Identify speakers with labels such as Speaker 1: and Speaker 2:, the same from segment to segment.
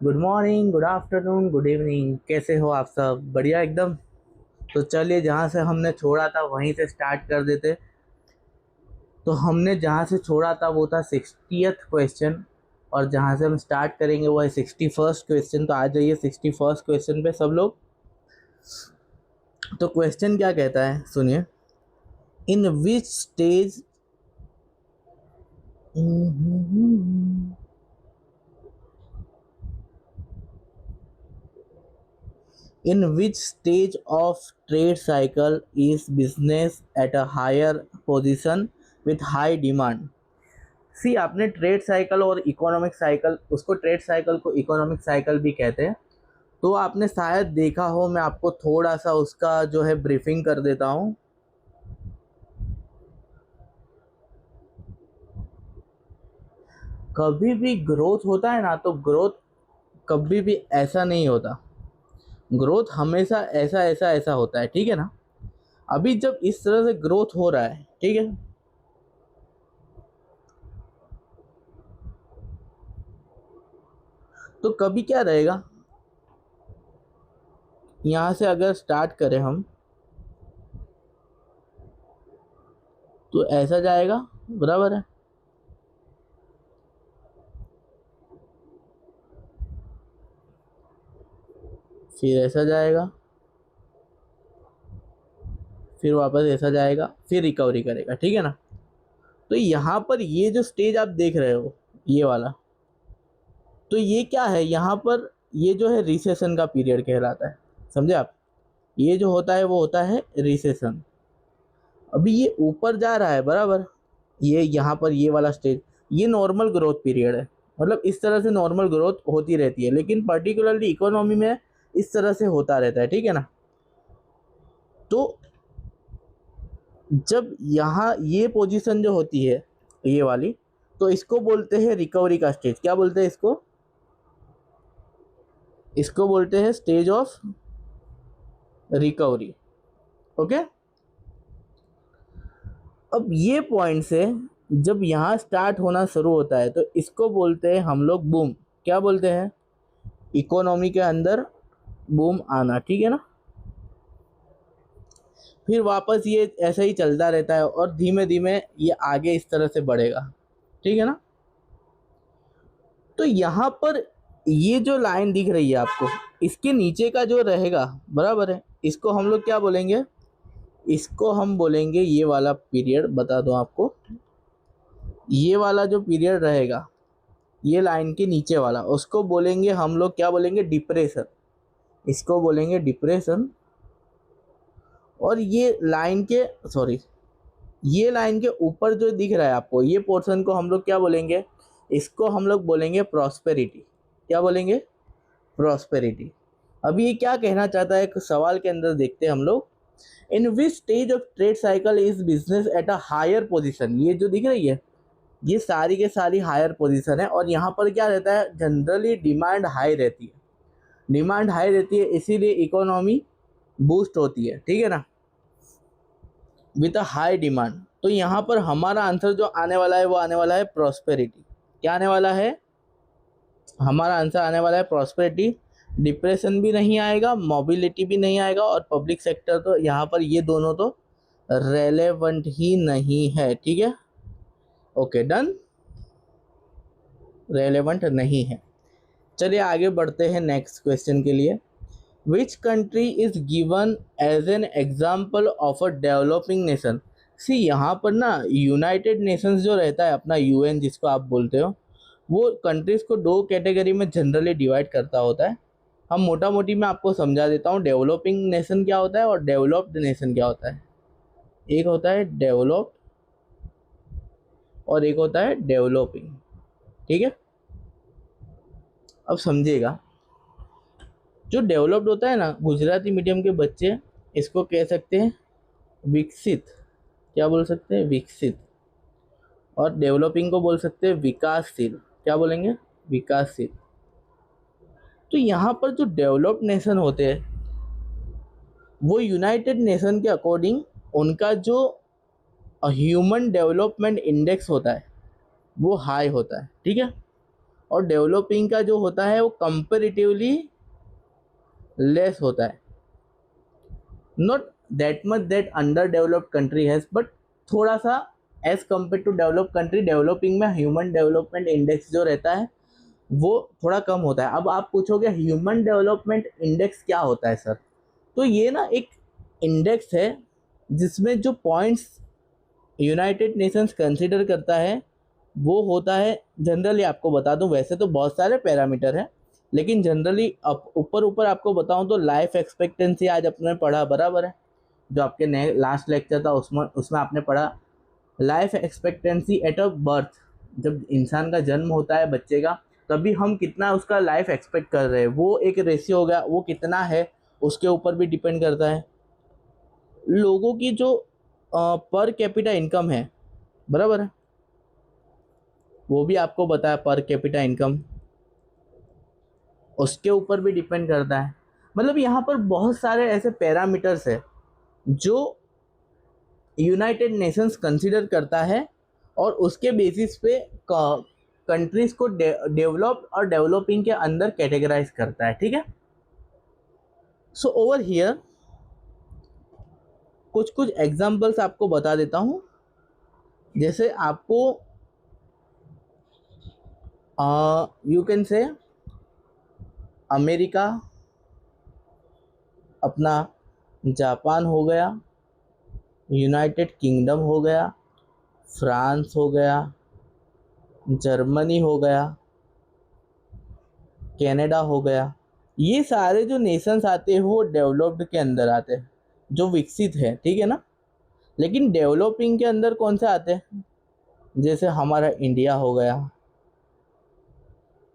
Speaker 1: Good morning, good afternoon, good evening. कैसे हो आप सब? बढ़िया एकदम। तो चलिए, जहाँ से हमने छोड़ा था वहीं से स्टार्ट कर देते। तो हमने जहाँ से छोड़ा था वो था 60th क्वेश्चन, और जहाँ से हम स्टार्ट करेंगे वो है 61st क्वेश्चन। तो आ जाइए 61st क्वेश्चन पे सब लोग। तो क्वेश्चन क्या कहता है, सुनिए। In which stage In which stage of trade cycle is business at a higher position with high demand? सी, आपने ट्रेड साइकिल और इकोनॉमिक साइकिल, उसको ट्रेड साइकिल को इकोनॉमिक साइकिल भी कहते हैं, तो आपने शायद देखा हो। मैं आपको थोड़ा सा उसका जो है ब्रीफिंग कर देता हूँ। कभी भी ग्रोथ होता है ना, तो ग्रोथ कभी भी ऐसा नहीं होता। ग्रोथ हमेशा ऐसा ऐसा ऐसा होता है, ठीक है ना। अभी जब इस तरह से ग्रोथ हो रहा है, ठीक है, तो कभी क्या रहेगा, यहाँ से अगर स्टार्ट करें हम, तो ऐसा जाएगा, बराबर है। फिर ऐसा जाएगा, फिर वापस ऐसा जाएगा, फिर रिकवरी करेगा, ठीक है ना। तो यहाँ पर ये जो स्टेज आप देख रहे हो, ये वाला, तो ये क्या है, यहाँ पर ये जो है रिसेशन का पीरियड कहलाता है। समझे आप? ये जो होता है वो होता है रिसेशन। अभी ये ऊपर जा रहा है, बराबर। ये यहाँ पर ये वाला स्टेज, ये नॉर्मल ग्रोथ पीरियड है। मतलब इस तरह से नॉर्मल ग्रोथ होती रहती है, लेकिन पर्टिकुलरली इकोनॉमी में इस तरह से होता रहता है, ठीक है ना। तो जब यहाँ ये पोजीशन जो होती है, ये वाली, तो इसको बोलते हैं रिकवरी का स्टेज। क्या बोलते हैं इसको? इसको बोलते हैं स्टेज ऑफ रिकवरी। ओके। अब ये पॉइंट से जब यहाँ स्टार्ट होना शुरू होता है, तो इसको बोलते हैं हम लोग बूम। क्या बोलते हैं? इकोनॉमी के अंदर बूम आना, ठीक है ना। फिर वापस ये ऐसे ही चलता रहता है, और धीमे धीमे ये आगे इस तरह से बढ़ेगा, ठीक है ना। तो यहाँ पर ये जो लाइन दिख रही है आपको, इसके नीचे का जो रहेगा, बराबर है, इसको हम लोग क्या बोलेंगे? इसको हम बोलेंगे, ये वाला पीरियड बता दूं आपको, ये वाला जो पीरियड रहेगा, ये लाइन के नीचे वाला, उसको बोलेंगे हम लोग, क्या बोलेंगे? डिप्रेशन। इसको बोलेंगे डिप्रेशन। और ये लाइन के, सॉरी, ये लाइन के ऊपर जो दिख रहा है आपको, ये पोर्शन को हम लोग क्या बोलेंगे? इसको हम लोग बोलेंगे प्रॉस्पेरिटी। क्या बोलेंगे? प्रॉस्पेरिटी। अभी ये क्या कहना चाहता है, एक सवाल के अंदर देखते हैं हम लोग। In which stage of trade cycle is business at a higher position? ये जो दिख रही है, ये सारी के सारी हायर पोजीशन है, और यहाँ पर क्या रहता है, जनरली डिमांड हाई रहती है। डिमांड हाई रहती है, इसीलिए इकोनॉमी बूस्ट होती है, ठीक है ना, विद अ हाई डिमांड। तो यहाँ पर हमारा आंसर जो आने वाला है वो आने वाला है प्रॉस्पेरिटी। क्या आने वाला है? हमारा आंसर आने वाला है प्रॉस्पेरिटी। डिप्रेशन भी नहीं आएगा, मोबिलिटी भी नहीं आएगा, और पब्लिक सेक्टर, तो यहाँ पर ये दोनों तो रेलेवेंट ही नहीं है, ठीक है। Okay, done. रेलेवेंट नहीं है। चलिए आगे बढ़ते हैं नेक्स्ट क्वेश्चन के लिए। Which country is given as an example of a developing nation? See, यहाँ पर ना यूनाइटेड नेशंस जो रहता है अपना, यूएन जिसको आप बोलते हो, वो कंट्रीज़ को दो कैटेगरी में जनरली डिवाइड करता होता है। हम मोटा मोटी मैं आपको समझा देता हूँ, डेवलपिंग नेशन क्या होता है और डेवलप्ड नेशन क्या होता है। एक होता है डेवलप्ड और एक होता है डेवलपिंग, ठीक है। अब समझिएगा, जो डेवलप्ड होता है ना, गुजराती मीडियम के बच्चे इसको कह सकते हैं विकसित। क्या बोल सकते हैं? विकसित। और डेवलपिंग को बोल सकते हैं विकासशील। क्या बोलेंगे? विकासशील। तो यहाँ पर जो डेवलप्ड नेशन होते हैं, वो यूनाइटेड नेशन के अकॉर्डिंग उनका जो ह्यूमन डेवलपमेंट इंडेक्स होता है वो हाई होता है, ठीक है। और डेवलपिंग का जो होता है वो कंपेरेटिवली लेस होता है। Not that much that underdeveloped country has, but थोड़ा सा as compare to developed country, developing में ह्यूमन डेवलपमेंट इंडेक्स जो रहता है वो थोड़ा कम होता है। अब आप पूछोगे ह्यूमन डेवलपमेंट इंडेक्स क्या होता है सर? तो ये ना एक इंडेक्स है जिसमें जो पॉइंट्स यूनाइटेड नेशंस कंसिडर करता है वो होता है, जनरली आपको बता दूं, वैसे तो बहुत सारे पैरामीटर हैं, लेकिन जनरली ऊपर ऊपर आपको बताऊं तो लाइफ एक्सपेक्टेंसी आज अपने पढ़ा, बराबर है, जो आपके नए लास्ट लेक्चर था उसमें उसमें आपने पढ़ा life expectancy at a birth. जब इंसान का जन्म होता है बच्चे का, तभी हम कितना उसका लाइफ एक्सपेक्ट कर रहे हैं, वो एक रेशियो हो गया, वो कितना है उसके ऊपर भी डिपेंड करता है। लोगों की जो पर कैपिटा इनकम है, बराबर है, वो भी आपको बताया पर कैपिटा इनकम, उसके ऊपर भी डिपेंड करता है। मतलब यहाँ पर बहुत सारे ऐसे पैरामीटर्स है जो यूनाइटेड नेशंस कंसिडर करता है और उसके बेसिस पे कंट्रीज को डेवलप्ड और डेवलपिंग के अंदर कैटेगराइज करता है, ठीक है। सो ओवर हियर कुछ कुछ एग्जांपल्स आपको बता देता हूँ। जैसे आपको यू कैन से अमेरिका, अपना जापान हो गया, यूनाइटेड किंगडम हो गया, फ्रांस हो गया, जर्मनी हो गया, कनाडा हो गया। ये सारे जो नेशंस आते हैं वो डेवलप्ड के अंदर आते हैं, जो विकसित है, ठीक है ना। लेकिन डेवलपिंग के अंदर कौन से आते हैं? जैसे हमारा इंडिया हो गया,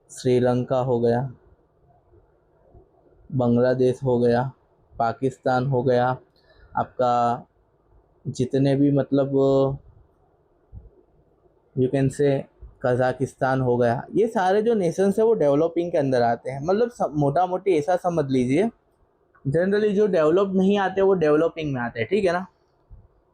Speaker 1: श्रीलंका हो गया, बांग्लादेश हो गया, पाकिस्तान हो गया, आपका जितने भी मतलब यू कैन से कजाकिस्तान हो गया, ये सारे जो नेशंस है वो डेवलपिंग के अंदर आते हैं। मतलब मोटा मोटी ऐसा समझ लीजिए, जनरली जो डेवलप नहीं आते वो डेवलपिंग में आते हैं, ठीक है ना।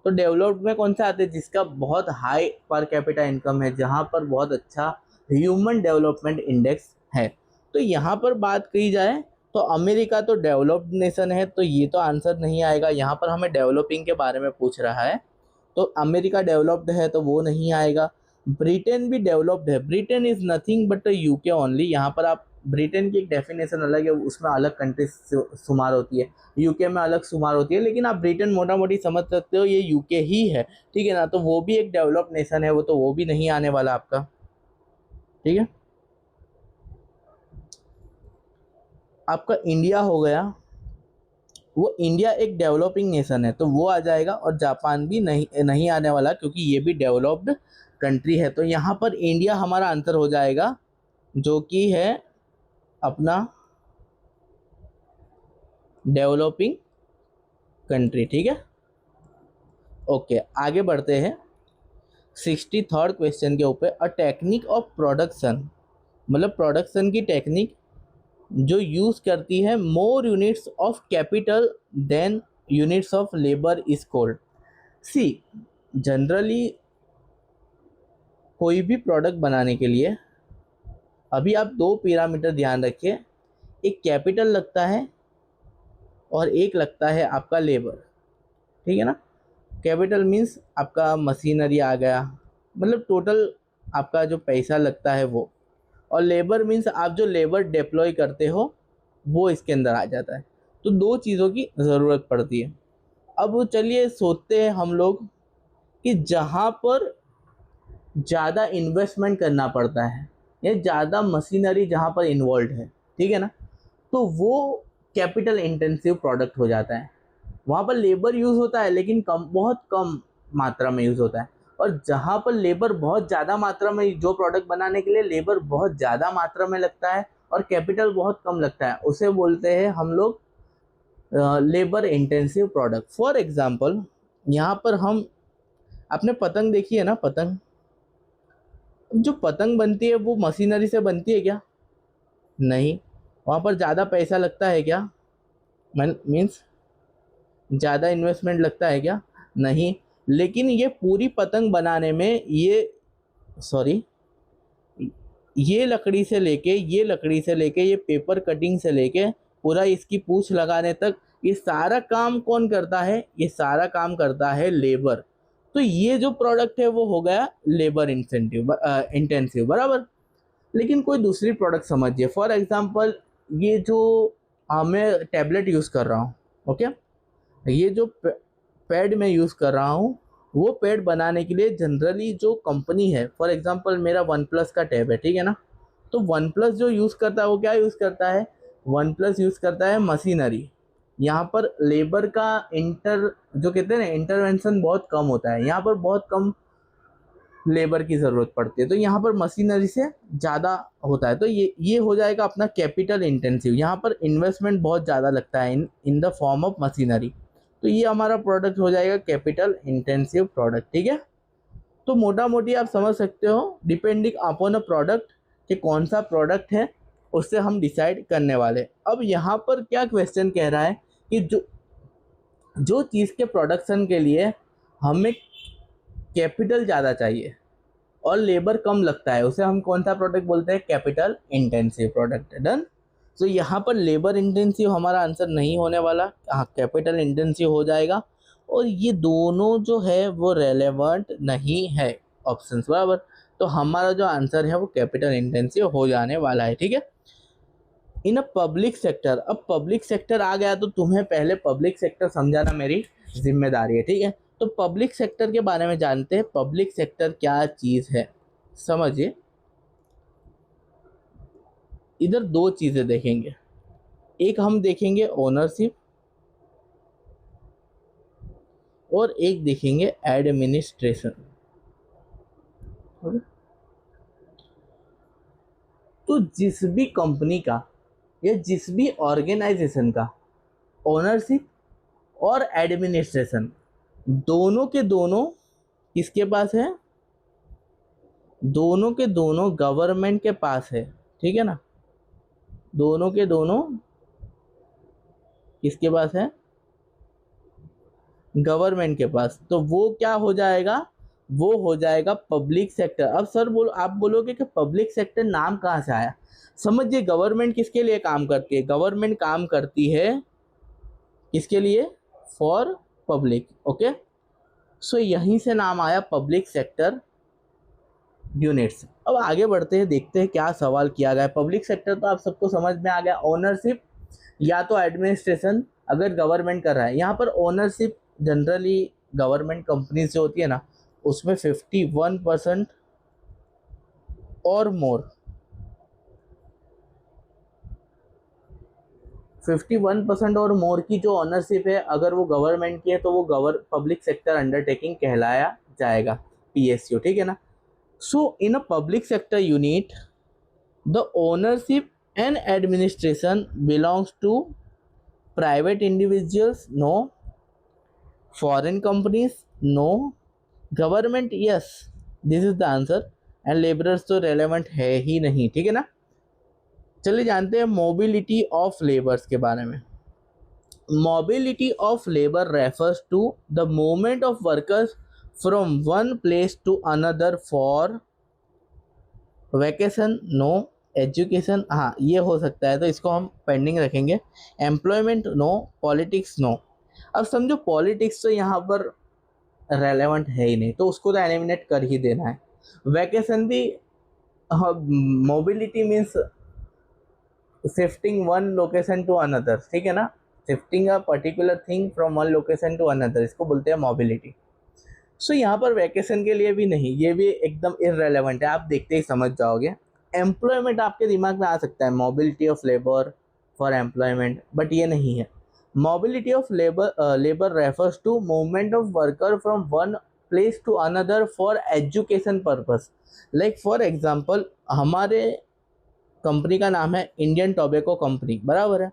Speaker 1: तो डेवलप्ड में कौन सा आते हैं? जिसका बहुत हाई पर कैपिटा इनकम है, जहाँ पर बहुत अच्छा ह्यूमन डेवलपमेंट इंडेक्स है। तो यहाँ पर बात की जाए तो अमेरिका तो डेवलप्ड नेशन है, तो ये तो आंसर नहीं आएगा। यहाँ पर हमें डेवलपिंग के बारे में पूछ रहा है, तो अमेरिका डेवलप्ड है तो वो नहीं आएगा। ब्रिटेन भी डेवलप्ड है, Britain is nothing but UK only. यहाँ पर आप ब्रिटेन की एक डेफिनेशन अलग है, उसमें अलग कंट्री शुमार होती है, यूके में अलग शुमार होती है, लेकिन आप ब्रिटेन मोटा मोटी समझ सकते हो ये यूके ही है, ठीक है ना। तो वो भी एक डेवलप्ड नेशन है, वो तो वो भी नहीं आने वाला आपका, ठीक है। आपका इंडिया हो गया, वो इंडिया एक डेवलपिंग नेशन है तो वो आ जाएगा, और जापान भी नहीं आने वाला क्योंकि ये भी डेवलप्ड कंट्री है। तो यहाँ पर इंडिया हमारा आंसर हो जाएगा, जो कि है अपना डेवलपिंग कंट्री, ठीक है। ओके, आगे बढ़ते हैं 63rd क्वेश्चन के ऊपर। अ टेक्निक ऑफ प्रोडक्शन, मतलब प्रोडक्शन की टेक्निक जो यूज़ करती है more units of capital than units of labour is called. See, generally कोई भी प्रोडक्ट बनाने के लिए अभी आप दो पैरामीटर ध्यान रखिए, एक कैपिटल लगता है और एक लगता है आपका लेबर, ठीक है ना। कैपिटल मीन्स आपका मशीनरी आ गया, मतलब टोटल आपका जो पैसा लगता है वो, और लेबर मीन्स आप जो लेबर डिप्लॉय करते हो वो इसके अंदर आ जाता है। तो दो चीज़ों की ज़रूरत पड़ती है। अब चलिए सोचते हैं हम लोग कि जहाँ पर ज़्यादा इन्वेस्टमेंट करना पड़ता है या ज़्यादा मशीनरी जहाँ पर इन्वॉल्व है, ठीक है ना, तो वो कैपिटल इंटेंसिव प्रोडक्ट हो जाता है। वहाँ पर लेबर यूज़ होता है लेकिन बहुत कम मात्रा में यूज़ होता है। और जहाँ पर लेबर बहुत ज़्यादा मात्रा में, जो प्रोडक्ट बनाने के लिए लेबर बहुत ज़्यादा मात्रा में लगता है और कैपिटल बहुत कम लगता है, उसे बोलते हैं हम लोग labour intensive product. For example, यहाँ पर हम, आपने पतंग देखी है ना, पतंग, जो पतंग बनती है वो मशीनरी से बनती है क्या? नहीं। वहाँ पर ज़्यादा पैसा लगता है क्या? मीन्स ज़्यादा इन्वेस्टमेंट लगता है क्या? नहीं। लेकिन ये पूरी पतंग बनाने में ये, सॉरी, ये लकड़ी से लेके ये पेपर कटिंग से लेके पूरा इसकी पूंछ लगाने तक ये सारा काम कौन करता है? ये सारा काम करता है लेबर। तो ये जो प्रोडक्ट है वो हो गया लेबर इंटेंसिव, बराबर। लेकिन कोई दूसरी प्रोडक्ट समझिए, फॉर एग्जांपल ये जो मैं टैबलेट यूज़ कर रहा हूँ, ओके, ये जो पैड मैं यूज़ कर रहा हूँ, वो पैड बनाने के लिए जनरली जो कंपनी है, फॉर एग्जांपल मेरा वन प्लस का टैब है, ठीक है ना, तो वन प्लस जो यूज़ करता है वो क्या यूज़ करता है? वन प्लस यूज़ करता है मशीनरी। यहाँ पर लेबर का जो कहते हैं ना इंटरवेंशन बहुत कम होता है, यहाँ पर बहुत कम लेबर की ज़रूरत पड़ती है, तो यहाँ पर मशीनरी से ज़्यादा होता है। तो ये हो जाएगा अपना कैपिटल इंटेंसिव, यहाँ पर इन्वेस्टमेंट बहुत ज़्यादा लगता है in the form of machinery. तो ये हमारा प्रोडक्ट हो जाएगा कैपिटल इंटेंसिव प्रोडक्ट, ठीक है। तो मोटा मोटी आप समझ सकते हो, डिपेंडिंग अपॉन अ प्रोडक्ट कि कौन सा प्रोडक्ट है उससे हम डिसाइड करने वाले। अब यहाँ पर क्या क्वेश्चन कह रहा है कि जो चीज़ के प्रोडक्शन के लिए हमें कैपिटल ज़्यादा चाहिए और लेबर कम लगता है, उसे हम कौन सा प्रोडक्ट बोलते हैं? Capital intensive product. डन। तो यहाँ पर लेबर इंटेंसिव हमारा आंसर नहीं होने वाला, हाँ कैपिटल इंटेंसिव हो जाएगा। और ये दोनों जो है वो रेलेवेंट नहीं है ऑप्शंस, बराबर। तो हमारा जो आंसर है वो कैपिटल इंटेंसिव हो जाने वाला है, ठीक है। इन अ पब्लिक सेक्टर, अब पब्लिक सेक्टर आ गया तो तुम्हें पहले पब्लिक सेक्टर समझाना मेरी जिम्मेदारी है, ठीक है। तो पब्लिक सेक्टर के बारे में जानते हैं, पब्लिक सेक्टर क्या चीज़ है, समझिए। इधर दो चीज़ें देखेंगे, एक हम देखेंगे ओनरशिप और एक देखेंगे एडमिनिस्ट्रेशन। तो जिस भी कंपनी का या जिस भी ऑर्गेनाइजेशन का ओनरशिप और एडमिनिस्ट्रेशन दोनों के दोनों किसके पास है? दोनों के दोनों गवर्नमेंट के पास है, ठीक है ना। दोनों के दोनों किसके पास है? गवर्नमेंट के पास। तो वो क्या हो जाएगा? वो हो जाएगा पब्लिक सेक्टर। अब सर आप बोलोगे कि पब्लिक सेक्टर नाम कहाँ से आया? समझिए, गवर्नमेंट किसके लिए काम करती है? गवर्नमेंट काम करती है किसके लिए? For public, okay. सो यहीं से नाम आया पब्लिक सेक्टर यूनिट्स। अब आगे बढ़ते हैं, देखते हैं क्या सवाल किया गया है। पब्लिक सेक्टर तो आप सबको समझ में आ गया, ओनरशिप या तो एडमिनिस्ट्रेशन अगर गवर्नमेंट कर रहा है। यहाँ पर ओनरशिप जनरली गवर्नमेंट कंपनी से होती है ना, उसमें 51% और मोर 51% और मोर की जो ऑनरशिप है अगर वो गवर्नमेंट की है तो वो पब्लिक सेक्टर अंडरटेकिंग कहलाया जाएगा, PSU, ठीक है ना। So in a public sector unit the ownership and administration belongs to private individuals, no. Foreign companies, no. Government, yes. This is the answer. And labourers तो रेलेवेंट है ही नहीं, ठीक है ना। चलिए जानते हैं मोबिलिटी ऑफ लेबर्स के बारे में। Mobility of labour refers to the movement of workers from one place to another for vacation, no. Education, हाँ ये हो सकता है तो इसको हम पेंडिंग रखेंगे। Employment, no. Politics, no. अब समझो पॉलिटिक्स तो यहाँ पर रेलेवेंट है ही नहीं, तो उसको तो एलिमिनेट कर ही देना है। वैकेशन भी, mobility means shifting one location to another, ठीक है ना। Shifting a particular thing from one location to another, इसको बोलते हैं मोबिलिटी। सो यहाँ पर वैकेशन के लिए भी नहीं, ये भी एकदम इररेलेवेंट है, आप देखते ही समझ जाओगे। एम्प्लॉयमेंट आपके दिमाग में आ सकता है, mobility of labour for employment, but ये नहीं है। Mobility of labour refers to movement of worker from one place to another for education purpose. Like for example हमारे कंपनी का नाम है इंडियन टोबैको कंपनी, बराबर है।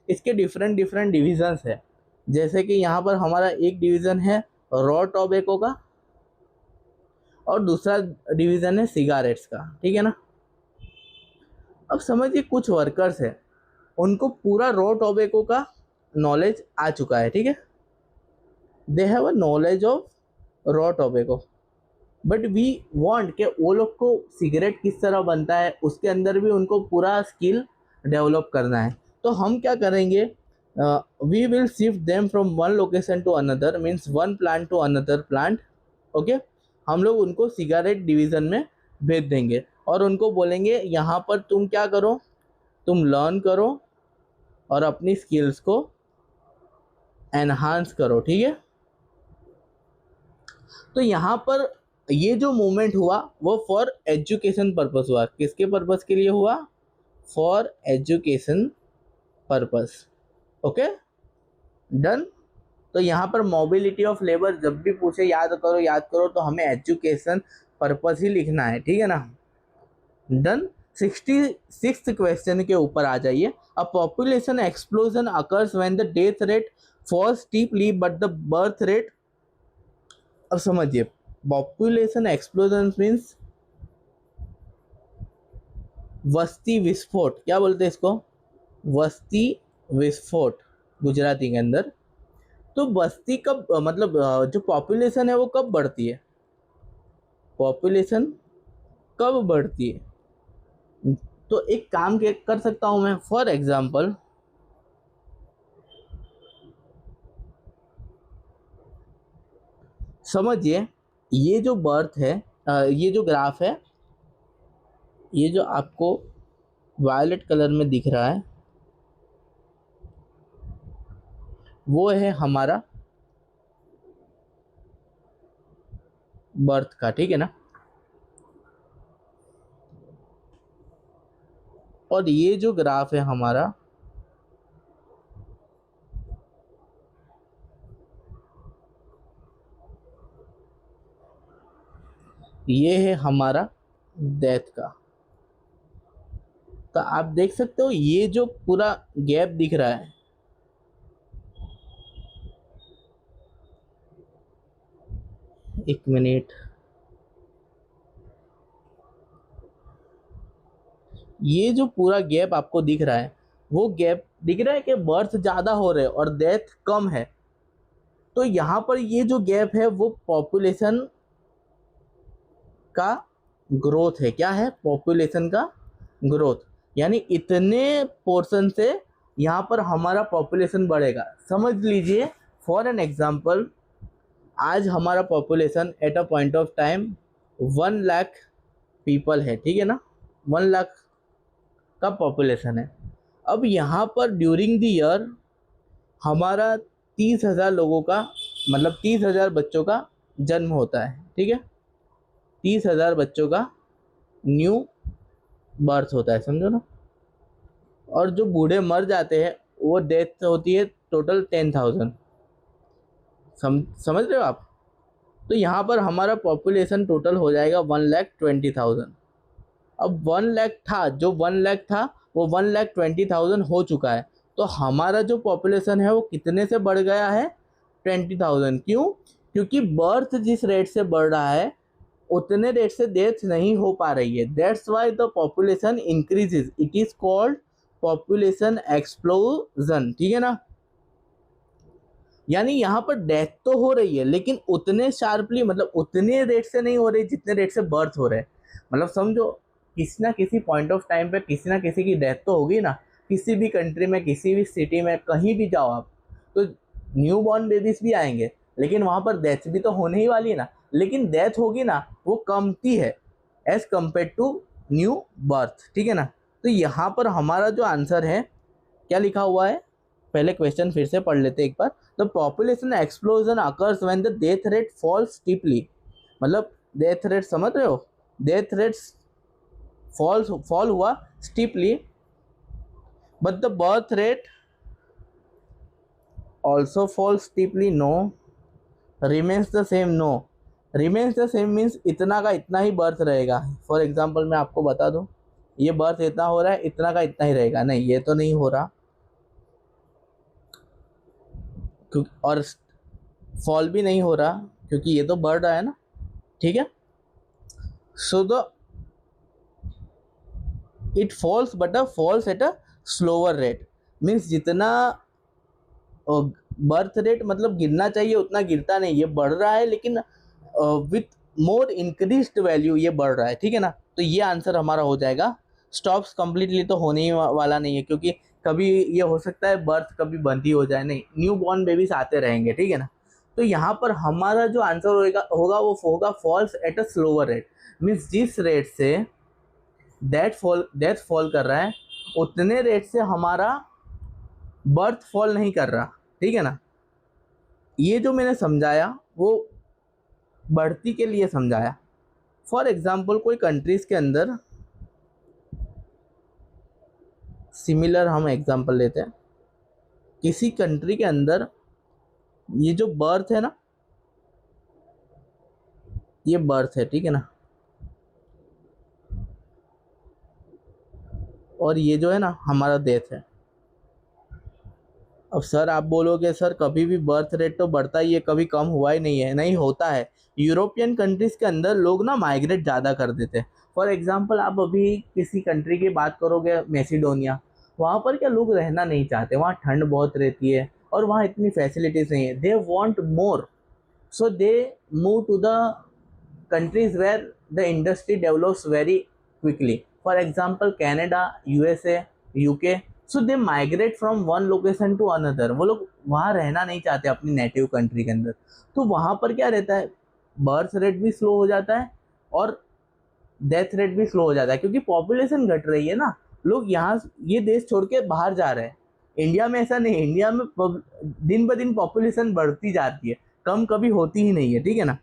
Speaker 1: इसके डिफरेंट डिफरेंट डिविजन्स है, जैसे कि यहाँ पर हमारा एक डिवीज़न है रॉ टोबैको का और दूसरा डिवीज़न है सिगारेट्स का, ठीक है ना। अब समझिए कुछ वर्कर्स है उनको पूरा रॉ टोबैको का नॉलेज आ चुका है, ठीक है। They have a knowledge of raw tobacco, but we want कि वो लोग को सिगरेट किस तरह बनता है उसके अंदर भी उनको पूरा स्किल डेवलप करना है। तो हम क्या करेंगे, we will shift them from one location to another, means one plant to another plant. Okay, हम लोग उनको सिगरेट डिवीज़न में भेज देंगे और उनको बोलेंगे यहाँ पर तुम क्या करो, तुम लर्न करो और अपनी स्किल्स को एनहांस करो, ठीक है। तो यहाँ पर ये जो मूवमेंट हुआ वो फॉर एजुकेशन पर्पस हुआ। किसके पर्पस के लिए हुआ? For education purpose. Okay, done. तो यहाँ पर मोबिलिटी ऑफ लेबर जब भी पूछे याद करो तो हमें एजुकेशन पर्पस ही लिखना है, ठीक है ना। डन। 66th क्वेश्चन के ऊपर आ जाइए। A population explosion occurs when the death rate falls steeply but the birth rate. अब समझिए, पॉपुलेशन एक्सप्लोजन मीन्स वस्ती विस्फोट। क्या बोलते हैं इसको? वस्ती विस्फोट गुजराती के अंदर। तो बस्ती कब, मतलब जो पॉपुलेशन है वो कब बढ़ती है? पॉपुलेशन कब बढ़ती है? तो एक काम कर सकता हूं मैं, फॉर एग्जाम्पल समझिए, ये जो बर्थ है, ये जो ग्राफ है, ये जो आपको वायलेट कलर में दिख रहा है वो है हमारा बर्थ का, ठीक है ना। और ये जो ग्राफ है हमारा, ये है हमारा डेथ का। तो आप देख सकते हो ये जो पूरा गैप दिख रहा है, एक मिनट, ये जो पूरा गैप आपको दिख रहा है वो गैप दिख रहा है कि बर्थ ज़्यादा हो रहे और डेथ कम है। तो यहाँ पर ये जो गैप है वो पॉपुलेशन का ग्रोथ है। क्या है? पॉपुलेशन का ग्रोथ, यानी इतने पोर्शन से यहाँ पर हमारा पॉपुलेशन बढ़ेगा। समझ लीजिए, फॉर एन एग्जांपल, आज हमारा population at a point of time 1 lakh people है, ठीक है ना। 1 लाख का पॉपुलेशन है। अब यहाँ पर ड्यूरिंग द ईयर हमारा 30,000 लोगों का, मतलब 30,000 बच्चों का जन्म होता है, ठीक है। 30,000 बच्चों का न्यू बर्थ होता है, समझो ना। और जो बूढ़े मर जाते हैं वो डेथ होती है टोटल 10,000। समझ रहे हो आप? तो यहाँ पर हमारा पॉपुलेशन टोटल हो जाएगा 1,20,000। अब 1 लाख था, जो 1 लाख था वो 1,20,000 हो चुका है। तो हमारा जो पॉपुलेशन है वो कितने से बढ़ गया है? 20,000। क्यों? क्योंकि बर्थ जिस रेट से बढ़ रहा है उतने रेट से डेथ नहीं हो पा रही है। That's why the population increases, it is called population explosion, ठीक है ना। यानी यहाँ पर डेथ तो हो रही है लेकिन उतने शार्पली, मतलब उतने रेट से नहीं हो रही जितने रेट से बर्थ हो रहे हैं। मतलब समझो, किसी ना किसी पॉइंट ऑफ टाइम पे किसी ना किसी की डेथ तो होगी ना। किसी भी कंट्री में, किसी भी सिटी में, कहीं भी जाओ आप, तो न्यू बॉर्न बेबीज भी आएंगे लेकिन वहाँ पर डेथ भी तो होने ही वाली है ना। लेकिन डेथ होगी ना वो कमती है as compare to new birth, ठीक है ना। तो यहाँ पर हमारा जो आंसर है, क्या लिखा हुआ है, पहले क्वेश्चन फिर से पढ़ लेते एक बार। The population explosion occurs when the death rate falls steeply. मतलब डेथ रेट, समझ रहे हो, डेथ रेट फॉल हुआ steeply, but the birth rate also fall steeply. No, remains the same. No, remains the same means इतना का इतना ही birth रहेगा। फॉर एग्जाम्पल मैं आपको बता दूं, ये बर्थ इतना हो रहा है, इतना का इतना ही रहेगा। नहीं, ये तो नहीं हो रहा, और फॉल भी नहीं हो रहा क्योंकि ये तो बढ़ रहा है ना, ठीक है। So the it falls but falls at a slower rate, means जितना बर्थ रेट मतलब गिरना चाहिए उतना गिरता नहीं, ये बढ़ रहा है लेकिन विथ मोर इंक्रीज्ड वैल्यू ये बढ़ रहा है, ठीक है ना। तो ये आंसर हमारा हो जाएगा। स्टॉप्स कंप्लीटली तो होने ही वाला नहीं है, क्योंकि कभी ये हो सकता है बर्थ कभी बंद ही हो जाए, नहीं, न्यू बॉर्न बेबीज आते रहेंगे, ठीक है ना। तो यहाँ पर हमारा जो आंसर होगा वो होगा falls at a slower rate, means जिस रेट से डेथ फॉल कर रहा है उतने रेट से हमारा बर्थ फॉल नहीं कर रहा, ठीक है ना। ये जो मैंने समझाया वो बढ़ती के लिए समझाया। फॉर एग्जाम्पल कोई कंट्रीज के अंदर, सिमिलर हम एग्जाम्पल लेते हैं, किसी कंट्री के अंदर ये जो बर्थ है ना, ये बर्थ है, ठीक है ना, और ये जो है ना हमारा डेथ है। अब सर आप बोलोगे सर कभी भी बर्थ रेट तो बढ़ता ही है, कभी कम हुआ ही नहीं है। नहीं, होता है। यूरोपियन कंट्रीज के अंदर लोग ना माइग्रेट ज़्यादा कर देते हैं। फॉर एग्जांपल आप अभी किसी कंट्री की बात करोगे, मैसिडोनिया, वहाँ पर क्या लोग रहना नहीं चाहते, वहाँ ठंड बहुत रहती है और वहाँ इतनी फैसिलिटीज़ नहीं है। They want more, so they move to the countries where the industry develops very quickly. For example, Canada, USA, UK. So they migrate from one location to another. वो लोग वहाँ रहना नहीं चाहते अपनी नेटिव कंट्री के अंदर। तो वहाँ पर क्या रहता है, बर्थ रेट भी स्लो हो जाता है और डेथ रेट भी स्लो हो जाता है, क्योंकि पॉपुलेशन घट रही है ना। लोग यहाँ ये देश छोड़ के बाहर जा रहे हैं। इंडिया में ऐसा नहीं, इंडिया में दिन ब दिन पॉपुलेशन बढ़ती जाती है, कम कभी होती ही नहीं है, ठीक है ना।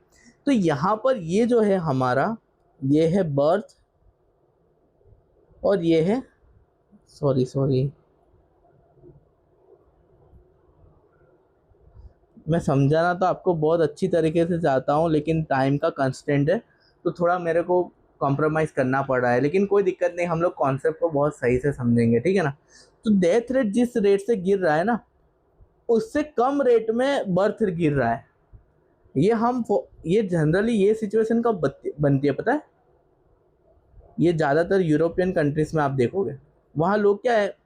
Speaker 1: तो यहाँ पर ये जो है हमारा, ये है बर्थ और ये है, सॉरी मैं समझाना तो आपको बहुत अच्छी तरीके से चाहता हूँ, लेकिन टाइम का कंस्टेंट है तो थोड़ा मेरे को कॉम्प्रोमाइज़ करना पड़ रहा है। लेकिन कोई दिक्कत नहीं, हम लोग कॉन्सेप्ट को बहुत सही से समझेंगे, ठीक है ना। तो डेथ रेट जिस रेट से गिर रहा है ना, उससे कम रेट में बर्थ गिर रहा है। ये जनरली ये सिचुएशन कब बनती है पता है? ये ज़्यादातर यूरोपियन कंट्रीज में आप देखोगे, वहाँ लोग क्या है,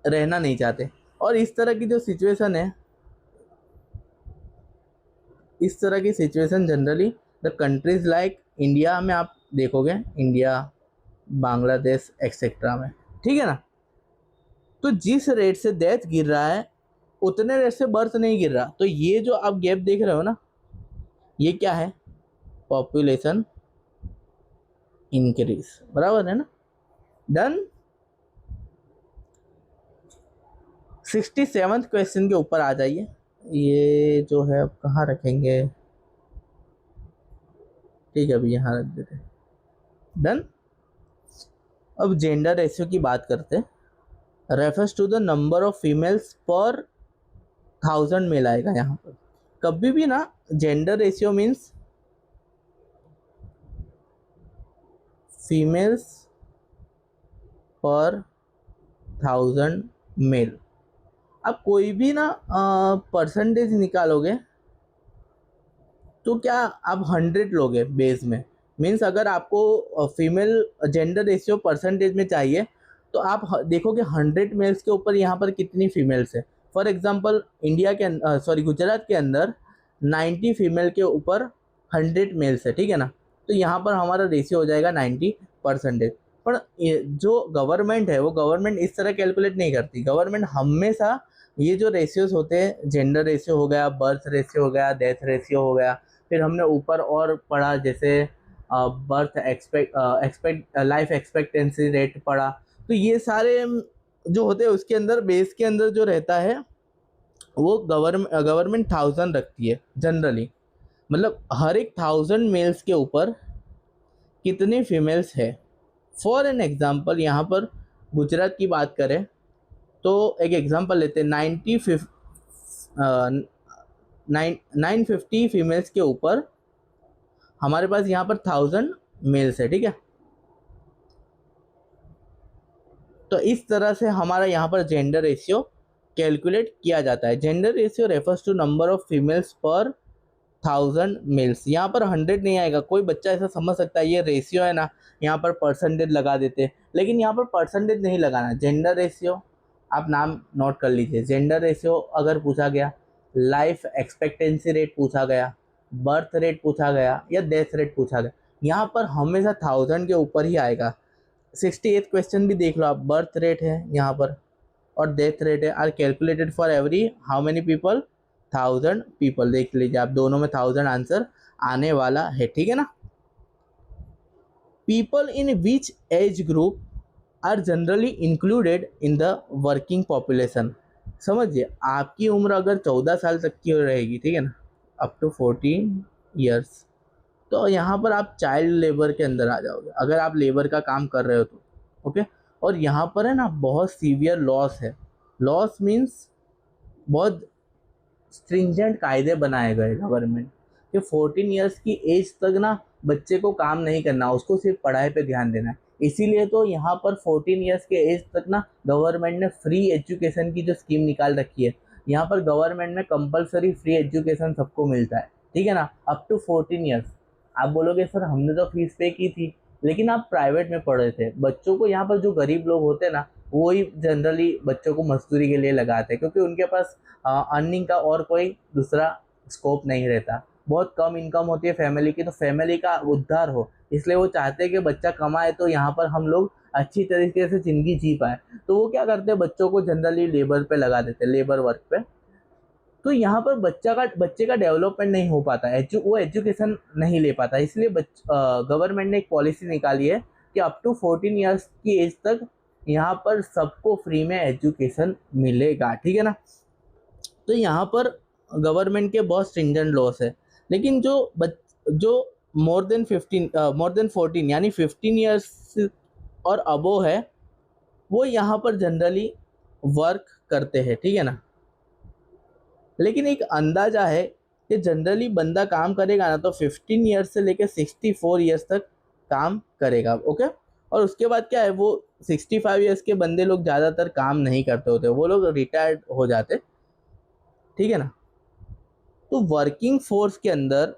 Speaker 1: रहना नहीं चाहते। और इस तरह की जो सिचुएशन है, इस तरह की situation generally the countries like India में आप देखोगे, इंडिया, बांग्लादेश एक्सेट्रा में, ठीक है ना। तो जिस रेट से डेथ गिर रहा है उतने रेट से बर्थ नहीं गिर रहा। तो ये जो आप गैप देख रहे हो ना, ये क्या है, पॉपुलेशन इंक्रीज, बराबर है ना। डन। 67वें क्वेश्चन के ऊपर आ जाइए। ये जो है अब कहाँ रखेंगे, ठीक है अभी यहाँ रख देते हैं। डन। अब जेंडर रेशियो की बात करते हैं। Refers to the number of females per 1000 mail आएगा यहाँ पर। कभी भी ना gender ratio means females per 1000 mail. अब कोई भी ना परसेंटेज निकालोगे तो क्या आप 100 लोगे बेस में, मीन्स अगर आपको फीमेल जेंडर रेशियो परसेंटेज में चाहिए तो आप देखोगे 100 मेल्स के ऊपर यहाँ पर कितनी फीमेल्स है। फॉर एग्जांपल इंडिया के गुजरात के अंदर 90 फीमेल के ऊपर 100 मेल्स है, ठीक है ना। तो यहाँ पर हमारा रेशियो हो जाएगा 90%। पर जो गवर्नमेंट है वो गवर्नमेंट इस तरह कैलकुलेट नहीं करती। गवर्नमेंट हमेशा ये जो रेशियोज होते हैं, जेंडर रेशियो हो गया, बर्थ रेशियो हो गया, डेथ रेशियो हो गया, फिर हमने ऊपर और पढ़ा जैसे बर्थ लाइफ एक्सपेक्टेंसी रेट पढ़ा। तो ये सारे जो होते हैं उसके अंदर बेस के अंदर जो रहता है वो गवर्नमेंट 1000 रखती है जनरली, मतलब हर एक 1000 मेल्स के ऊपर कितनी फीमेल्स है। फॉर एन एग्जांपल यहाँ पर गुजरात की बात करें तो एक एग्जांपल लेते हैं, 950 फीमेल्स के ऊपर हमारे पास यहाँ पर 1000 मेल्स है, ठीक है। तो इस तरह से हमारा यहाँ पर जेंडर रेशियो कैलकुलेट किया जाता है। Gender ratio refers to number of females per 1000 mails. यहाँ पर 100 नहीं आएगा। कोई बच्चा ऐसा समझ सकता है ये रेशियो है ना, यहाँ पर परसेंटेज लगा देते हैं, लेकिन यहाँ पर परसेंटेज नहीं लगाना। जेंडर रेशियो आप नाम नोट कर लीजिए। जेंडर रेशियो अगर पूछा गया, लाइफ एक्सपेक्टेंसी रेट पूछा गया, बर्थ रेट पूछा गया या डेथ रेट पूछा गया, यहाँ पर हमेशा 1000 के ऊपर ही आएगा। 68 क्वेश्चन भी देख लो आप, बर्थ रेट है यहाँ पर और डेथ रेट है, are calculated for every how many people, 1000 people. देख लीजिए आप, दोनों में 1000 आंसर आने वाला है, ठीक है ना। People in which age group are generally included in the working population. समझिए, आपकी उम्र अगर 14 साल तक की रहेगी, ठीक है ना, अप टू 14 ईयर्स, तो यहाँ पर आप चाइल्ड लेबर के अंदर आ जाओगे, अगर आप लेबर का काम कर रहे हो तो। ओके, और यहाँ पर है ना बहुत सीवियर लॉस है। लॉस मीन्स बहुत स्ट्रिंजेंट कायदे बनाए गए गवर्नमेंट कि 14 ईयर्स की एज तक ना बच्चे को काम नहीं करना, उसको सिर्फ पढ़ाई पे ध्यान देना है। इसीलिए तो यहाँ पर 14 ईयर्स के एज तक ना गवर्नमेंट ने फ्री एजुकेशन की जो स्कीम निकाल रखी है, यहाँ पर गवर्नमेंट में कंपलसरी फ्री एजुकेशन सबको मिलता है, ठीक है ना, अप टू 14 ईयर्स। आप बोलोगे सर हमने तो फीस पे की थी, लेकिन आप प्राइवेट में पढ़े थे। बच्चों को यहाँ पर जो गरीब लोग होते हैं ना, वो ही जनरली बच्चों को मजदूरी के लिए लगाते हैं, क्योंकि उनके पास अर्निंग का और कोई दूसरा स्कोप नहीं रहता। बहुत कम इनकम होती है फैमिली की, तो फैमिली का उद्धार हो, इसलिए वो चाहते हैं कि बच्चा कमाए तो यहाँ पर हम लोग अच्छी तरीके से ज़िंदगी जी पाए। तो वो क्या करते हैं, बच्चों को जनरली लेबर पे लगा देते हैं, लेबर वर्क पे। तो यहाँ पर बच्चे का डेवलपमेंट नहीं हो पाता, वो एजुकेशन नहीं ले पाता। इसलिए गवर्नमेंट ने एक पॉलिसी निकाली है कि अप टू 14 ईयर्स की एज तक यहाँ पर सबको फ्री में एजुकेशन मिलेगा, ठीक है ना। तो यहाँ पर गवर्नमेंट के बहुत स्ट्रिंजेंट लॉस है, लेकिन जो मोर देन 14 यानी 15 ईयर्स और अबो है, वो यहाँ पर जनरली वर्क करते हैं, ठीक है ना। लेकिन एक अंदाजा है कि जनरली बंदा काम करेगा ना तो 15 ईयर्स से लेकर 64 ईयर्स तक काम करेगा। ओके, और उसके बाद क्या है, वो 65 ईयर्स के बंदे लोग ज़्यादातर काम नहीं करते होते, वो लोग रिटायर्ड हो जाते, ठीक है ना। तो वर्किंग फोर्स के अंदर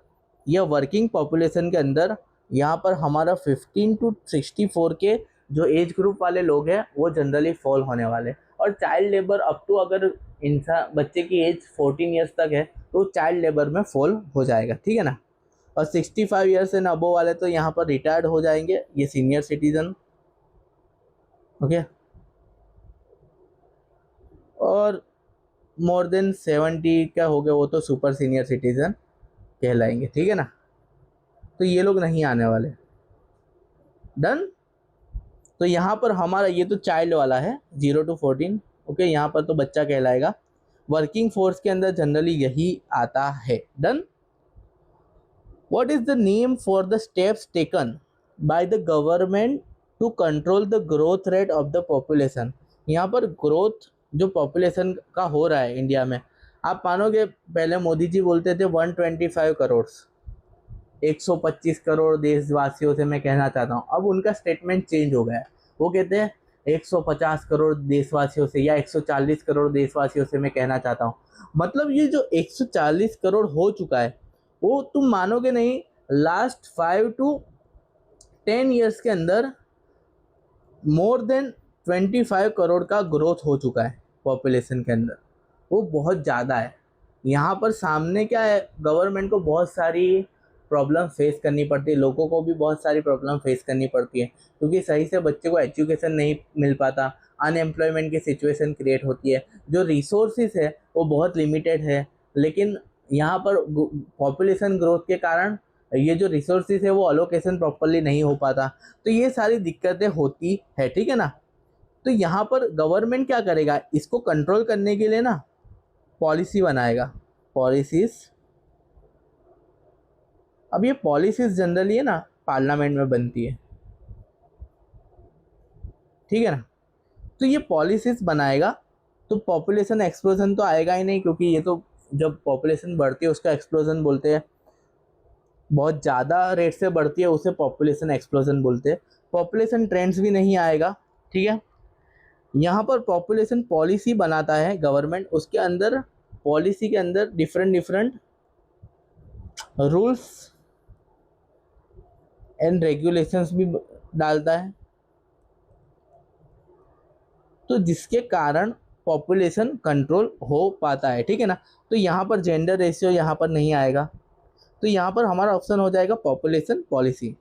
Speaker 1: या वर्किंग पॉपुलेशन के अंदर यहाँ पर हमारा 15 टू 64 के जो एज ग्रुप वाले लोग हैं वो जनरली फॉल होने वाले। और चाइल्ड लेबर अप टू, अगर इंसान बच्चे की एज 14 ईयर्स तक है तो चाइल्ड लेबर में फॉल हो जाएगा, ठीक है ना। और 65 ईयर्स से अबव वाले तो यहाँ पर रिटायर्ड हो जाएंगे, ये सीनियर सिटीजन। ओके, और मोर देन 70 क्या हो गया, वो तो सुपर सीनियर सिटीजन कहलाएंगे, ठीक है ना। तो ये लोग नहीं आने वाले। डन। तो यहाँ पर हमारा ये तो चाइल्ड वाला है 0 to 14। ओके, यहाँ पर तो बच्चा कहलाएगा। वर्किंग फोर्स के अंदर जनरली यही आता है। Done. What is the name for the steps taken by the government to control the growth rate of the population. यहाँ पर ग्रोथ जो पॉपुलेशन का हो रहा है इंडिया में, आप मानोगे पहले मोदी जी बोलते थे 125 करोड़, 125 करोड़ देशवासियों से मैं कहना चाहता हूँ। अब उनका स्टेटमेंट चेंज हो गया है, वो कहते हैं 150 करोड़ देशवासियों से या 140 करोड़ देशवासियों से मैं कहना चाहता हूँ। मतलब ये जो 140 करोड़ हो चुका है, वो तुम मानोगे नहीं, लास्ट 5 to 10 ईयर्स के अंदर मोर देन 25 करोड़ का ग्रोथ हो चुका है पॉपुलेशन के अंदर। वो बहुत ज़्यादा है। यहाँ पर सामने क्या है, गवर्नमेंट को बहुत सारी प्रॉब्लम फेस करनी पड़ती है, लोगों को भी बहुत सारी प्रॉब्लम फेस करनी पड़ती है, क्योंकि सही से बच्चे को एजुकेशन नहीं मिल पाता, अनएम्प्लॉयमेंट की सिचुएशन क्रिएट होती है, जो रिसोर्सेज है वो बहुत लिमिटेड है। लेकिन यहाँ पर पॉपुलेशन ग्रोथ के कारण ये जो रिसोर्सेज है वो अलोकेशन प्रॉपरली नहीं हो पाता, तो ये सारी दिक्कतें होती है, ठीक है ना। तो यहाँ पर गवर्नमेंट क्या करेगा, इसको कंट्रोल करने के लिए ना पॉलिसी बनाएगा, पॉलिसीज। अब ये पॉलिसीज जनरली है ना पार्लियामेंट में बनती है, ठीक है ना। तो ये पॉलिसीज बनाएगा तो पॉपुलेशन एक्सप्लोजन तो आएगा ही नहीं, क्योंकि ये तो जब पॉपुलेशन बढ़ती है उसका एक्सप्लोजन बोलते हैं, बहुत ज़्यादा रेट से बढ़ती है उसे पॉपुलेशन एक्सप्लोजन बोलते हैं। पॉपुलेशन ट्रेंड्स भी नहीं आएगा, ठीक है। यहाँ पर पॉपुलेशन पॉलिसी बनाता है गवर्नमेंट, उसके अंदर पॉलिसी के अंदर डिफरेंट रूल्स एंड रेगुलेशंस भी डालता है, तो जिसके कारण पॉपुलेशन कंट्रोल हो पाता है, ठीक है ना। तो यहाँ पर जेंडर रेशियो यहाँ पर नहीं आएगा, तो यहाँ पर हमारा ऑप्शन हो जाएगा population policy.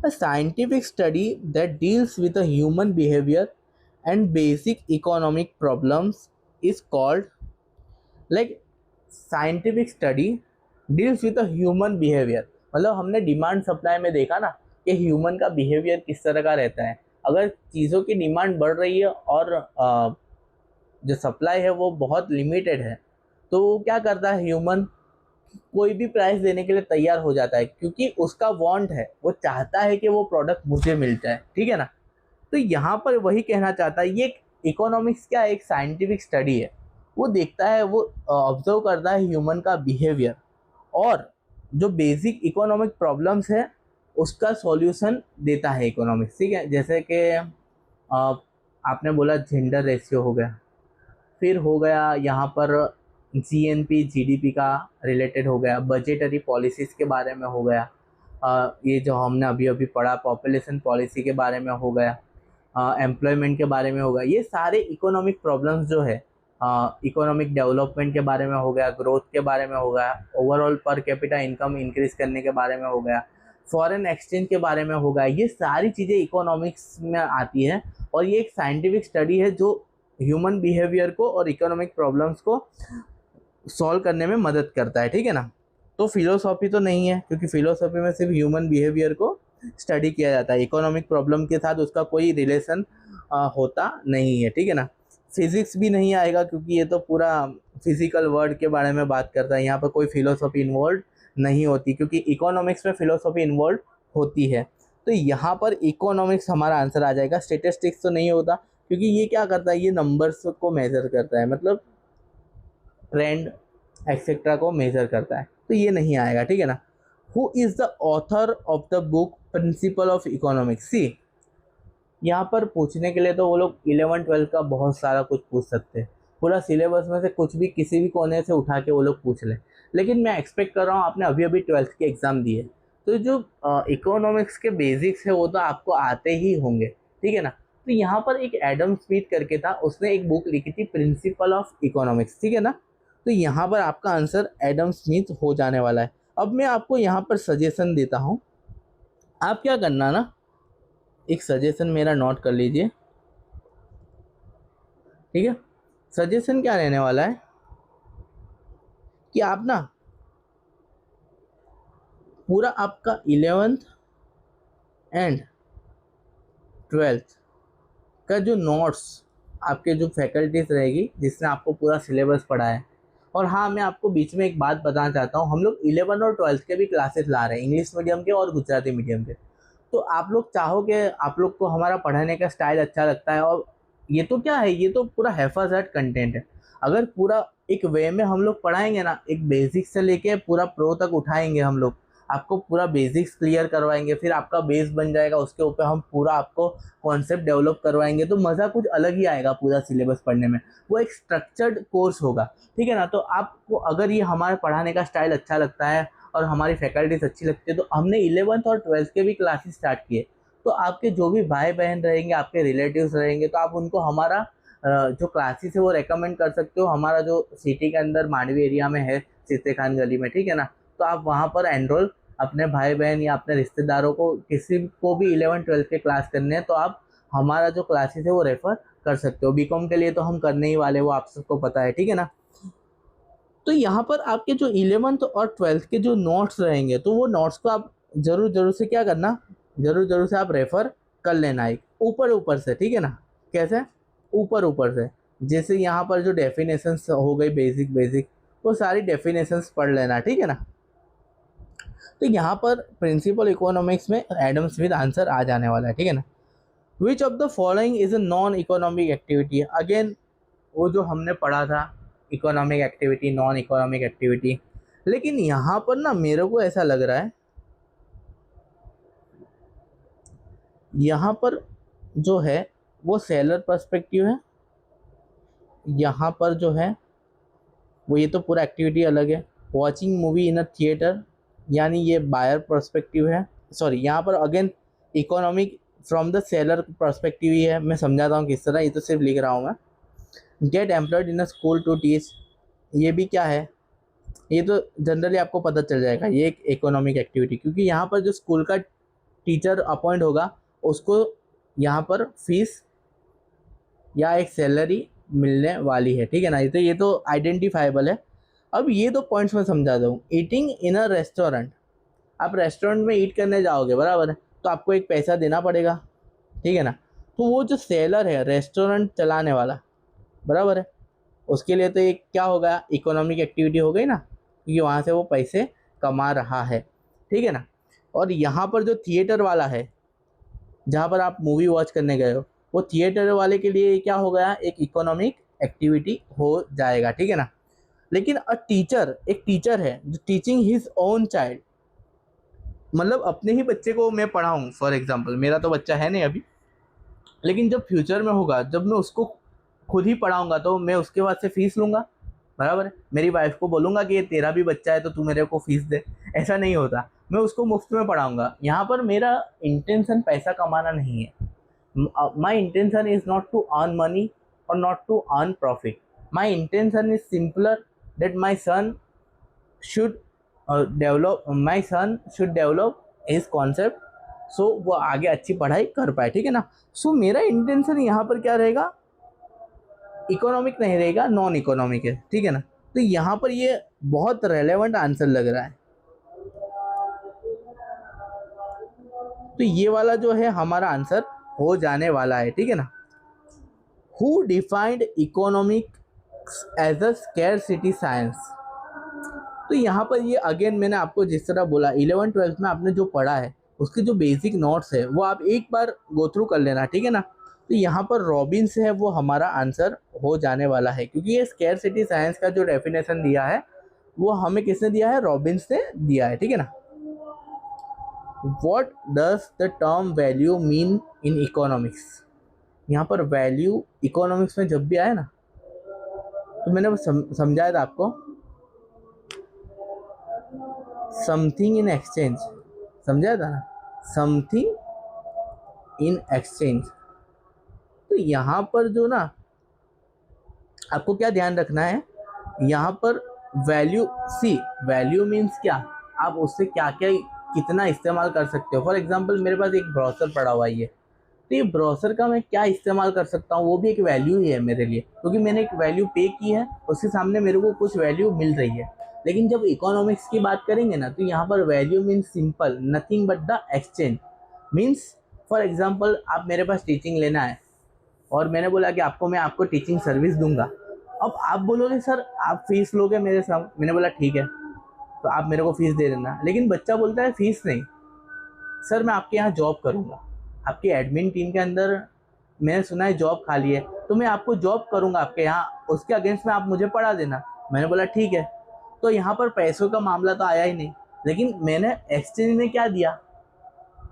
Speaker 1: A scientific study that deals with the human behavior and basic economic problems is called, like, scientific study deals with the human behavior। मतलब हमने डिमांड सप्लाई में देखा ना कि ह्यूमन का बिहेवियर किस तरह का रहता है। अगर चीज़ों की डिमांड बढ़ रही है और जो सप्लाई है वो बहुत लिमिटेड है, तो क्या करता है ह्यूमन, कोई भी प्राइस देने के लिए तैयार हो जाता है, क्योंकि उसका वांट है, वो चाहता है कि वो प्रोडक्ट मुझे मिल जाए, ठीक है ना। तो यहाँ पर वही कहना चाहता है, ये इकोनॉमिक्स क्या है, एक साइंटिफिक स्टडी है। वो देखता है, वो ऑब्जर्व करता है ह्यूमन का बिहेवियर, और जो बेसिक इकोनॉमिक प्रॉब्लम्स है उसका सॉल्यूशन देता है इकोनॉमिक्स, ठीक है। जैसे कि आपने बोला जेंडर रेशियो हो गया, फिर हो गया यहाँ पर जीएनपी जीडीपी का रिलेटेड हो गया, बजटरी पॉलिसीज़ के बारे में हो गया, ये जो हमने अभी अभी पढ़ा पॉपुलेशन पॉलिसी के बारे में हो गया, एम्प्लॉयमेंट के बारे में हो गया। ये सारे इकोनॉमिक प्रॉब्लम्स जो है, इकोनॉमिक डेवलपमेंट के बारे में हो गया, ग्रोथ के बारे में हो गया, overall per capita income increase करने के बारे में हो गया, फॉरेन एक्सचेंज के बारे में हो गया। ये सारी चीज़ें इकोनॉमिक्स में आती है, और ये एक साइंटिफिक स्टडी है जो ह्यूमन बिहेवियर को और इकोनॉमिक प्रॉब्लम्स को सॉल्व करने में मदद करता है, ठीक है ना। तो फिलोसॉफी तो नहीं है, क्योंकि फिलोसॉफी में सिर्फ ह्यूमन बिहेवियर को स्टडी किया जाता है, इकोनॉमिक प्रॉब्लम के साथ उसका कोई रिलेशन होता नहीं है, ठीक है ना। फिजिक्स भी नहीं आएगा, क्योंकि ये तो पूरा फिजिकल वर्ल्ड के बारे में बात करता है, यहाँ पर कोई फिलोसॉफी इन्वॉल्व नहीं होती, क्योंकि इकोनॉमिक्स में फिलोसॉफी इन्वॉल्व होती है। तो यहाँ पर इकोनॉमिक्स हमारा आंसर आ जाएगा। स्टेटिस्टिक्स तो नहीं होता, क्योंकि ये क्या करता है, ये नंबर्स को मेजर करता है, मतलब ट्रेंड एक्सेट्रा को मेजर करता है, तो ये नहीं आएगा, ठीक है ना। Who is the author of the book principle of economics. See, यहाँ पर पूछने के लिए तो वो लोग 11-12 का बहुत सारा कुछ पूछ सकते हैं, पूरा सिलेबस में से कुछ भी किसी भी कोने से उठा के वो लोग पूछ लें, लेकिन मैं एक्सपेक्ट कर रहा हूँ आपने अभी अभी 12th की एग्ज़ाम दी है, तो जो इकोनॉमिक्स के बेसिक्स है वो तो आपको आते ही होंगे, ठीक है ना। तो यहाँ पर एक एडम स्मिथ करके था, उसने एक बुक लिखी थी प्रिंसिपल ऑफ इकोनॉमिक्स, ठीक है ना। तो यहाँ पर आपका आंसर एडम स्मिथ हो जाने वाला है। अब मैं आपको यहाँ पर सजेशन देता हूँ, आप क्या करना ना, एक सजेशन मेरा नोट कर लीजिए, ठीक है। सजेशन क्या रहने वाला है कि आप ना पूरा आपका 11th एंड 12th का जो नोट्स आपके जो फैकल्टीज रहेगी जिसने आपको पूरा सिलेबस पढ़ा है, और हाँ मैं आपको बीच में एक बात बताना चाहता हूँ, हम लोग 11 और 12th के भी क्लासेस ला रहे हैं, इंग्लिश मीडियम के और गुजराती मीडियम के। तो आप लोग चाहोगे, आप लोग को हमारा पढ़ाने का स्टाइल अच्छा लगता है, और ये तो क्या है, ये तो पूरा हैफाजत कंटेंट है। अगर पूरा एक वे में हम लोग पढ़ाएंगे ना, एक बेसिक से लेके पूरा प्रो तक उठाएंगे हम लोग, आपको पूरा बेसिक्स क्लियर करवाएंगे, फिर आपका बेस बन जाएगा, उसके ऊपर हम पूरा आपको कॉन्सेप्ट डेवलप करवाएंगे, तो मज़ा कुछ अलग ही आएगा पूरा सिलेबस पढ़ने में। वो एक स्ट्रक्चर्ड कोर्स होगा, ठीक है ना। तो आपको अगर ये हमारे पढ़ाने का स्टाइल अच्छा लगता है और हमारी फैकल्टीज अच्छी लगती है, तो हमने 11th और 12th के भी क्लासेस स्टार्ट किए। तो आपके जो भी भाई बहन रहेंगे, आपके रिलेटिव्स रहेंगे, तो आप उनको हमारा जो क्लासेस है वो रेकमेंड कर सकते हो। हमारा जो सिटी के अंदर मांडवी एरिया में है, सिस्ते खान गली में, ठीक है ना। तो आप वहाँ पर एनरोल अपने भाई बहन या अपने रिश्तेदारों को, किसी को भी 11-12 के क्लास करने हैं, तो आप हमारा जो क्लासेस है वो रेफ़र कर सकते हो। बीकॉम के लिए तो हम करने ही वाले, वो आप सबको पता है, ठीक है ना। तो यहाँ पर आपके जो 11th और 12th के जो नोट्स रहेंगे, तो वो नोट्स को आप ज़रूर से क्या करना, ज़रूर से आप रेफ़र कर लेना, एक ऊपर से, ठीक है ना। कैसे? ऊपर से, जैसे यहाँ पर जो डेफिनेशंस हो गई बेसिक, वो सारी डेफिनेशंस पढ़ लेना, ठीक है ना। तो यहाँ पर प्रिंसिपल इकोनॉमिक्स में एडम स्मिथ आंसर आ जाने वाला है, ठीक है ना। Which of the following is a non economic activity. Again वो जो हमने पढ़ा था economic activity, non economic activity, लेकिन यहाँ पर ना मेरे को ऐसा लग रहा है, यहाँ पर जो है वो सेलर पर्सपेक्टिव है, यहाँ पर जो है वो, ये तो पूरा एक्टिविटी अलग है। Watching movie in a theatre, यानी ये बायर पर्सपेक्टिव है, सॉरी यहाँ पर again economic from the seller perspective ही है। मैं समझाता हूँ किस तरह, ये तो सिर्फ लिख रहा हूँ मैं। Get employed in a school to teach, ये भी क्या है, ये तो जनरली आपको पता चल जाएगा ये एक इकोनॉमिक एक्टिविटी, क्योंकि यहाँ पर जो स्कूल का टीचर अपॉइंट होगा उसको यहाँ पर फीस या एक सैलरी मिलने वाली है, ठीक है ना। ये तो आइडेंटिफाइबल है। अब ये दो पॉइंट्स में समझा दूँ। ईटिंग इन अ रेस्टोरेंट, आप रेस्टोरेंट में ईट करने जाओगे, बराबर है, तो आपको एक पैसा देना पड़ेगा, ठीक है ना। तो वो जो सेलर है, रेस्टोरेंट चलाने वाला, बराबर है, उसके लिए तो ये क्या होगा, इकोनॉमिक एक्टिविटी हो गई ना, क्योंकि वहाँ से वो पैसे कमा रहा है, ठीक है ना। और यहाँ पर जो थिएटर वाला है, जहाँ पर आप मूवी वॉच करने गए हो, वो थिएटर वाले के लिए क्या हो गया, एक इकोनॉमिक एक्टिविटी हो जाएगा, ठीक है ना। लेकिन एक टीचर है जो टीचिंग हिज ओन चाइल्ड, मतलब अपने ही बच्चे को मैं पढ़ाऊँ, फॉर एग्जाम्पल मेरा तो बच्चा है नहीं अभी, लेकिन जब फ्यूचर में होगा, जब मैं उसको खुद ही पढ़ाऊँगा तो मैं उसके बाद से फ़ीस लूँगा, बराबर है। मेरी वाइफ को बोलूँगा कि ये तेरा भी बच्चा है तो तू मेरे को फ़ीस दे, ऐसा नहीं होता। मैं उसको मुफ्त में पढ़ाऊँगा। यहाँ पर मेरा इंटेंशन पैसा कमाना नहीं है। My intention is not to earn money और not to earn profit. My intention is simpler that my son should develop his concept, so वो आगे अच्छी पढ़ाई कर पाए, ठीक है ना। सो मेरा इंटेंशन यहाँ पर क्या रहेगा, इकोनॉमिक नहीं रहेगा, नॉन इकोनॉमिक है, ठीक है ना। तो यहाँ पर ये बहुत रेलेवेंट आंसर लग रहा है। तो ये वाला जो है हमारा आंसर हो जाने वाला है, ठीक है ना। Who defined economics as a scarcity science. तो यहाँ पर ये अगेन मैंने आपको जिस तरह बोला, 11th-12th में आपने जो पढ़ा है उसके जो बेसिक नोट्स है वो आप एक बार गो थ्रू कर लेना, ठीक है ना। तो यहाँ पर रॉबिन्स है वो हमारा आंसर हो जाने वाला है, क्योंकि ये स्कैरसिटी साइंस का जो डेफिनेशन दिया है वो हमें किसने दिया है, रॉबिन्स ने दिया है, ठीक है ना। What does the term value mean in economics. यहाँ पर वैल्यू इकोनॉमिक्स में जब भी आए ना, तो मैंने समझाया था आपको, समथिंग इन एक्सचेंज, समझाया था ना, समथिंग इन एक्सचेंज। तो यहाँ पर जो ना आपको क्या ध्यान रखना है, यहाँ पर वैल्यू, सी वैल्यू मीन्स क्या, आप उससे क्या क्या कितना इस्तेमाल कर सकते हो। फॉर एग्जांपल मेरे पास एक ब्राउज़र पड़ा हुआ है, ये तो ये ब्राउज़र का मैं क्या इस्तेमाल कर सकता हूँ, वो भी एक वैल्यू ही है मेरे लिए, क्योंकि मैंने एक वैल्यू पे की है, उसके सामने मेरे को कुछ वैल्यू मिल रही है। लेकिन जब इकोनॉमिक्स की बात करेंगे ना, तो यहाँ पर value means simple, nothing but the exchange. Means for example आप मेरे पास टीचिंग लेना है और मैंने बोला कि मैं आपको टीचिंग सर्विस दूंगा। अब आप बोलोगे सर आप फीस लोगे मेरे साथ, मैंने बोला ठीक है, तो आप मेरे को फीस दे देना। लेकिन बच्चा बोलता है फीस नहीं सर, मैं आपके यहाँ जॉब करूँगा, आपकी एडमिन टीम के अंदर मैंने सुना है जॉब खाली है, तो मैं आपको जॉब करूँगा आपके यहाँ, उसके अगेंस्ट में आप मुझे पढ़ा देना। मैंने बोला ठीक है। तो यहाँ पर पैसों का मामला तो आया ही नहीं, लेकिन मैंने एक्सचेंज में क्या दिया,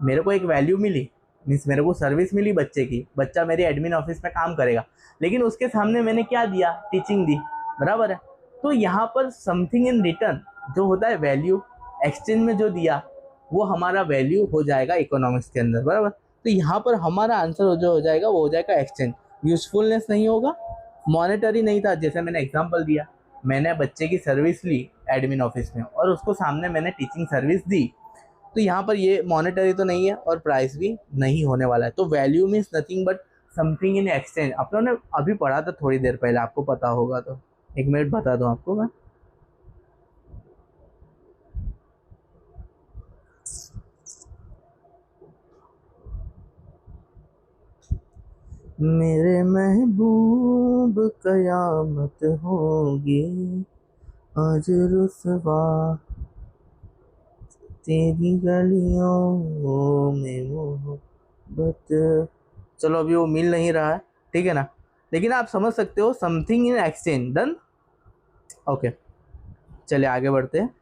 Speaker 1: मेरे को एक वैल्यू मिली, मीन्स मेरे को सर्विस मिली बच्चे की, बच्चा मेरे एडमिन ऑफिस में काम करेगा, लेकिन उसके सामने मैंने क्या दिया, टीचिंग दी, बराबर है। तो यहाँ पर समथिंग इन रिटर्न जो होता है वैल्यू, एक्सचेंज में जो दिया वो हमारा वैल्यू हो जाएगा इकोनॉमिक्स के अंदर, बराबर। तो यहाँ पर हमारा आंसर जो हो जाएगा वो हो जाएगा एक्सचेंज। यूजफुलनेस नहीं होगा, मॉनेटरी नहीं था, जैसे मैंने एग्जांपल दिया, मैंने बच्चे की सर्विस ली एडमिन ऑफिस में और उसको सामने मैंने टीचिंग सर्विस दी, तो यहाँ पर ये मॉनेटरी तो नहीं है और प्राइस भी नहीं होने वाला है। तो value means nothing but something in exchange. अपनों ने अभी पढ़ा था थोड़ी देर पहले, आपको पता होगा, तो एक मिनट बता दूं आपको मैं। मेरे महबूब कयामत होगी आज रुसवा तेरी गलियों में मोहब्बत। चलो अभी वो मिल नहीं रहा है, ठीक है ना, लेकिन आप समझ सकते हो something in exchange. Done, okay, चलिए आगे बढ़ते हैं।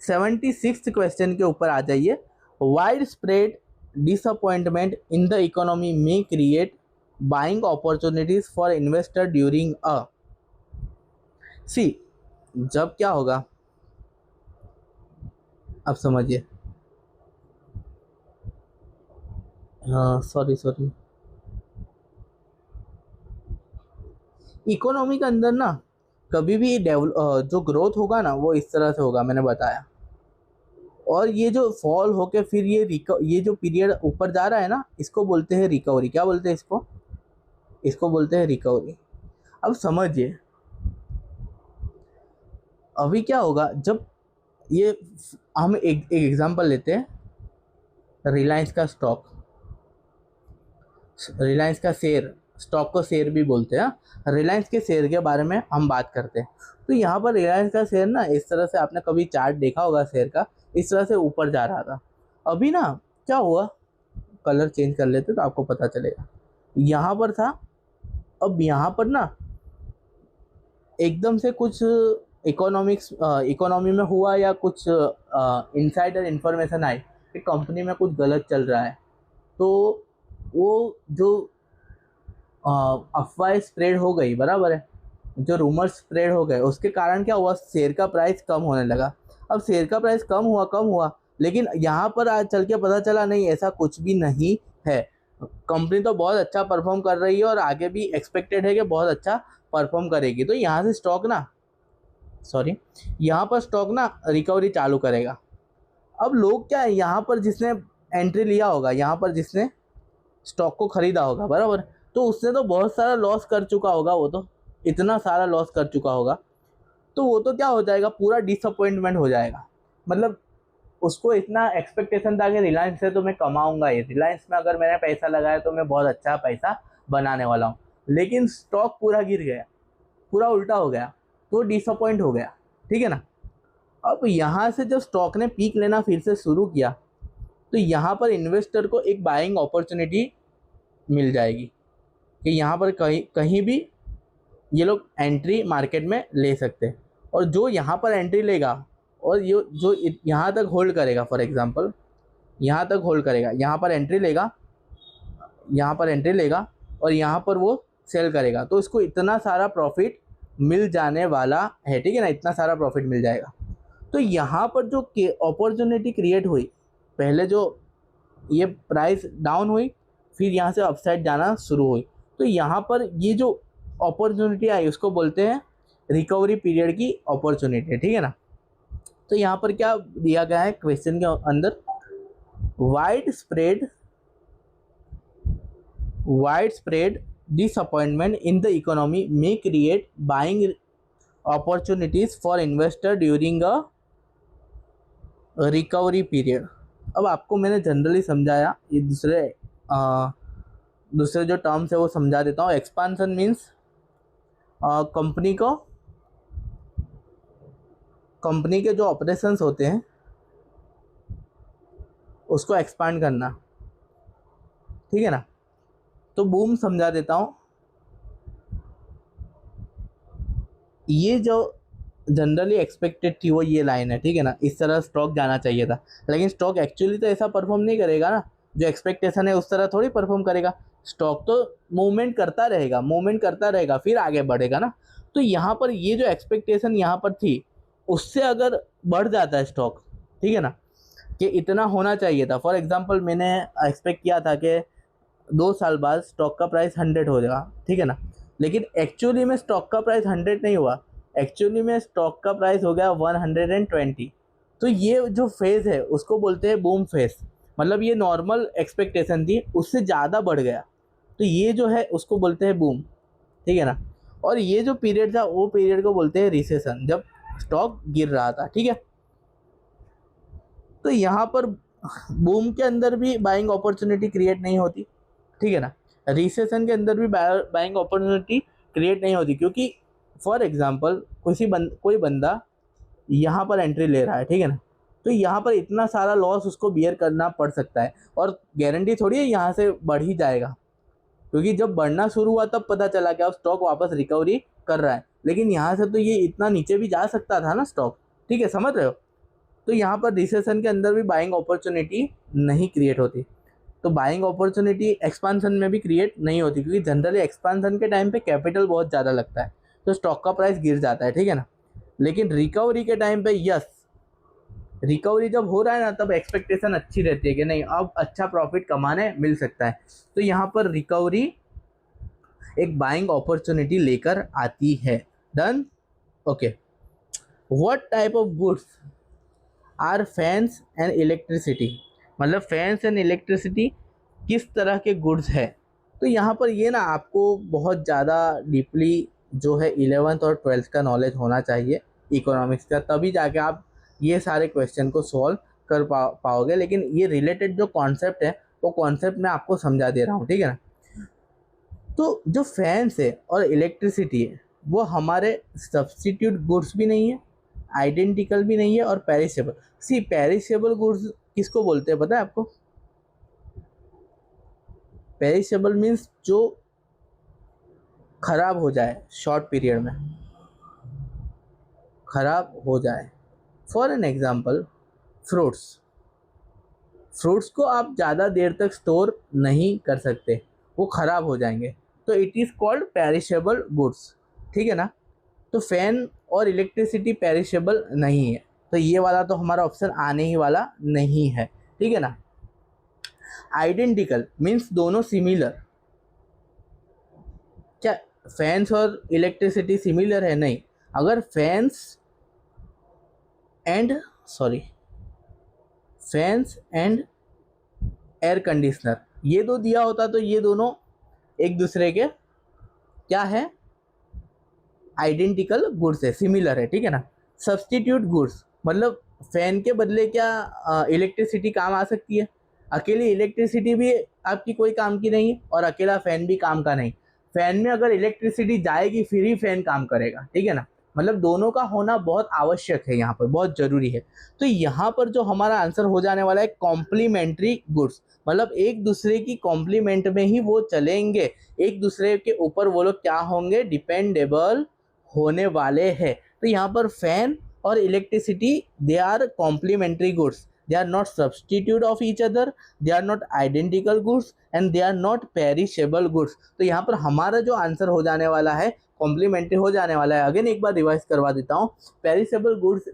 Speaker 1: 76th क्वेश्चन के ऊपर आ जाइए। Wide spread disappointment in the economy में create buying opportunities for investor during a, see जब क्या होगा, अब समझिए, हाँ सॉरी इकोनॉमी के अंदर ना कभी भी जो ग्रोथ होगा ना वो इस तरह से होगा, मैंने बताया। और ये जो फॉल होके फिर ये जो पीरियड ऊपर जा रहा है ना, इसको बोलते हैं रिकवरी। क्या बोलते हैं इसको? इसको बोलते हैं रिकवरी। अब समझिए, अभी क्या होगा जब ये, हम एक एग्जांपल लेते हैं, रिलायंस का स्टॉक, रिलायंस का शेयर, स्टॉक को शेयर भी बोलते हैं। रिलायंस के शेयर के बारे में हम बात करते हैं। तो यहाँ पर रिलायंस का शेयर ना इस तरह से, आपने कभी चार्ट देखा होगा शेयर का, इस तरह से ऊपर जा रहा था। अभी ना क्या हुआ, कलर चेंज कर लेते तो आपको पता चलेगा। यहाँ पर था, अब यहाँ पर ना एकदम से कुछ इकोनॉमी में हुआ या कुछ इनसाइडर इंफॉर्मेशन आई कि कंपनी में कुछ गलत चल रहा है। तो वो जो अफवाह स्प्रेड हो गई, बराबर है, जो रूमर्स स्प्रेड हो गए, उसके कारण क्या हुआ, शेयर का प्राइस कम होने लगा। अब शेयर का प्राइस कम हुआ, लेकिन यहाँ पर आज चल के पता चला नहीं, ऐसा कुछ भी नहीं है। कंपनी तो बहुत अच्छा परफॉर्म कर रही है और आगे भी एक्सपेक्टेड है कि बहुत अच्छा परफॉर्म करेगी। तो यहाँ से स्टॉक ना, सॉरी, यहाँ पर स्टॉक ना रिकवरी चालू करेगा। अब लोग क्या है, यहाँ पर जिसने एंट्री लिया होगा, यहाँ पर जिसने स्टॉक को खरीदा होगा, बराबर, तो उसने तो बहुत सारा लॉस कर चुका होगा, वो तो इतना सारा लॉस कर चुका होगा। तो वो तो क्या हो जाएगा, पूरा डिसअपॉइंटमेंट हो जाएगा। मतलब उसको इतना एक्सपेक्टेशन था कि रिलायंस से तो मैं कमाऊंगा ही, रिलायंस में अगर मैंने पैसा लगाया तो मैं बहुत अच्छा पैसा बनाने वाला हूँ, लेकिन स्टॉक पूरा गिर गया, पूरा उल्टा हो गया, तो डिसअपॉइंट हो गया, ठीक है ना। अब यहाँ से जब स्टॉक ने पीक लेना फिर से शुरू किया, तो यहाँ पर इन्वेस्टर को एक बाइंग अपॉर्चुनिटी मिल जाएगी कि यहाँ पर कहीं भी ये लोग एंट्री मार्केट में ले सकते हैं। और जो यहाँ पर एंट्री लेगा और ये जो यहाँ तक होल्ड करेगा, फॉर एग्जांपल यहाँ तक होल्ड करेगा, यहाँ पर एंट्री लेगा, यहाँ पर एंट्री लेगा और यहाँ पर वो सेल करेगा, तो इसको इतना सारा प्रॉफिट मिल जाने वाला है, ठीक है ना, इतना सारा प्रॉफिट मिल जाएगा। तो यहाँ पर जो अपॉर्चुनिटी क्रिएट हुई, पहले जो ये प्राइस डाउन हुई, फिर यहाँ से अपसाइड जाना शुरू हुई, तो यहाँ पर ये जो अपॉर्चुनिटी आई उसको बोलते हैं रिकवरी पीरियड की अपॉर्चुनिटी, ठीक है ना। तो यहाँ पर क्या दिया गया है क्वेश्चन के अंदर, wide spread disappointment in the economy may create buying opportunities for investor during a recovery period। अब आपको मैंने जनरली समझाया, ये दूसरे जो टर्म्स है वो समझा देता हूँ। एक्सपांसन मीन्स कंपनी के जो ऑपरेशंस होते हैं उसको एक्सपांड करना, ठीक है ना। तो बूम समझा देता हूँ, ये जो जनरली एक्सपेक्टेड थी वो ये लाइन है, ठीक है ना, इस तरह स्टॉक जाना चाहिए था, लेकिन स्टॉक एक्चुअली तो ऐसा परफॉर्म नहीं करेगा ना, जो एक्सपेक्टेशन है उस तरह थोड़ी परफॉर्म करेगा। स्टॉक तो मूवमेंट करता रहेगा फिर आगे बढ़ेगा ना। तो यहाँ पर ये जो एक्सपेक्टेशन यहाँ पर थी उससे अगर बढ़ जाता है स्टॉक, ठीक है ना, कि इतना होना चाहिए था। फॉर एग्जांपल मैंने एक्सपेक्ट किया था कि 2 साल बाद स्टॉक का प्राइस 100 हो जाएगा, ठीक है ना, लेकिन एक्चुअली में स्टॉक का प्राइस 100 नहीं हुआ, एक्चुअली में स्टॉक का प्राइस हो गया 120। तो ये जो फेज़ है उसको बोलते हैं बूम फेज़। मतलब ये नॉर्मल एक्सपेक्टेशन थी, उससे ज़्यादा बढ़ गया, तो ये जो है उसको बोलते हैं बूम, ठीक है ना। और ये जो पीरियड था वो पीरियड को बोलते हैं रिसेशन, जब स्टॉक गिर रहा था, ठीक है। तो यहाँ पर बूम के अंदर भी बाइंग अपॉर्चुनिटी क्रिएट नहीं होती, ठीक है ना, रिसेशन के अंदर भी बाइंग अपॉर्चुनिटी क्रिएट नहीं होती, क्योंकि फॉर एग्जांपल कोई बंदा यहाँ पर एंट्री ले रहा है, ठीक है ना, तो यहाँ पर इतना सारा लॉस उसको बियर करना पड़ सकता है, और गारंटी थोड़ी है यहाँ से बढ़ ही जाएगा, क्योंकि जब बढ़ना शुरू हुआ तब पता चला कि अब स्टॉक वापस रिकवरी कर रहा है, लेकिन यहाँ से तो ये इतना नीचे भी जा सकता था ना स्टॉक, ठीक है, समझ रहे हो। तो यहाँ पर रिसेशन के अंदर भी बाइंग अपॉर्चुनिटी नहीं क्रिएट होती। तो बाइंग अपॉर्चुनिटी एक्सपांसन में भी क्रिएट नहीं होती, क्योंकि जनरली एक्सपांसन के टाइम पे कैपिटल बहुत ज़्यादा लगता है, तो स्टॉक का प्राइस गिर जाता है, ठीक है ना। लेकिन रिकवरी के टाइम पे यस, रिकवरी जब हो रहा है ना तब एक्सपेक्टेशन अच्छी रहती है कि नहीं अब अच्छा प्रॉफिट कमाने मिल सकता है, तो यहाँ पर रिकवरी एक बाइंग अपॉर्चुनिटी लेकर आती है। Done. Okay, what type of goods are fans and electricity, मतलब फैंस एंड इलेक्ट्रिसिटी किस तरह के गुड्स है। तो यहाँ पर ये ना आपको बहुत ज़्यादा डीपली जो है 11th और 12th का नॉलेज होना चाहिए इकोनॉमिक्स का, तभी जाके आप ये सारे क्वेश्चन को सॉल्व कर पाओगे। लेकिन ये रिलेटेड जो कॉन्सेप्ट है वो कॉन्सेप्ट मैं आपको समझा दे रहा हूँ, ठीक है ना। तो जो फैंस है और इलेक्ट्रिसिटी है वो हमारे सब्स्टिट्यूट गुड्स भी नहीं है, आइडेंटिकल भी नहीं है और पेरिशेबल। सी पेरिशेबल गुड्स किसको बोलते हैं पता है आपको? पेरिशेबल मीन्स जो खराब हो जाए, शॉर्ट पीरियड में खराब हो जाए। For an example fruits, fruits को आप ज़्यादा देर तक स्टोर नहीं कर सकते, वो ख़राब हो जाएंगे, तो it is called perishable goods, ठीक है ना। तो फैन और इलेक्ट्रिसिटी पेरिशेबल नहीं है, तो ये वाला तो हमारा ऑप्शन आने ही वाला नहीं है, ठीक है ना। आइडेंटिकल मीन्स दोनों सिमिलर, क्या फैंस और इलेक्ट्रिसिटी सिमिलर है? नहीं। अगर फैंस एंड एयर कंडीशनर ये दो दिया होता तो ये दोनों एक दूसरे के क्या है? आइडेंटिकल गुड्स है, सिमिलर है, ठीक है ना। सब्स्टिट्यूट गुड्स मतलब फैन के बदले क्या इलेक्ट्रिसिटी काम आ सकती है? अकेली इलेक्ट्रिसिटी भी आपकी कोई काम की नहीं और अकेला फैन भी काम का नहीं। फैन में अगर इलेक्ट्रिसिटी जाएगी फिर ही फैन काम करेगा, ठीक है ना। मतलब दोनों का होना बहुत आवश्यक है, यहाँ पर बहुत ज़रूरी है। तो यहाँ पर जो हमारा आंसर हो जाने वाला है कॉम्प्लीमेंट्री गुड्स, मतलब एक दूसरे की कॉम्प्लीमेंट में ही वो चलेंगे, एक दूसरे के ऊपर वो लोग क्या होंगे? डिपेंडेबल होने वाले हैं। तो यहाँ पर फैन और electricity they are complementary goods, they are not substitute of each other, they are not identical goods and they are not perishable goods। तो यहाँ पर हमारा जो आंसर हो जाने वाला है कॉम्प्लीमेंट्री हो जाने वाला है। अगेन एक बार रिवाइज करवा देता हूँ, पेरिशेबल गुड्स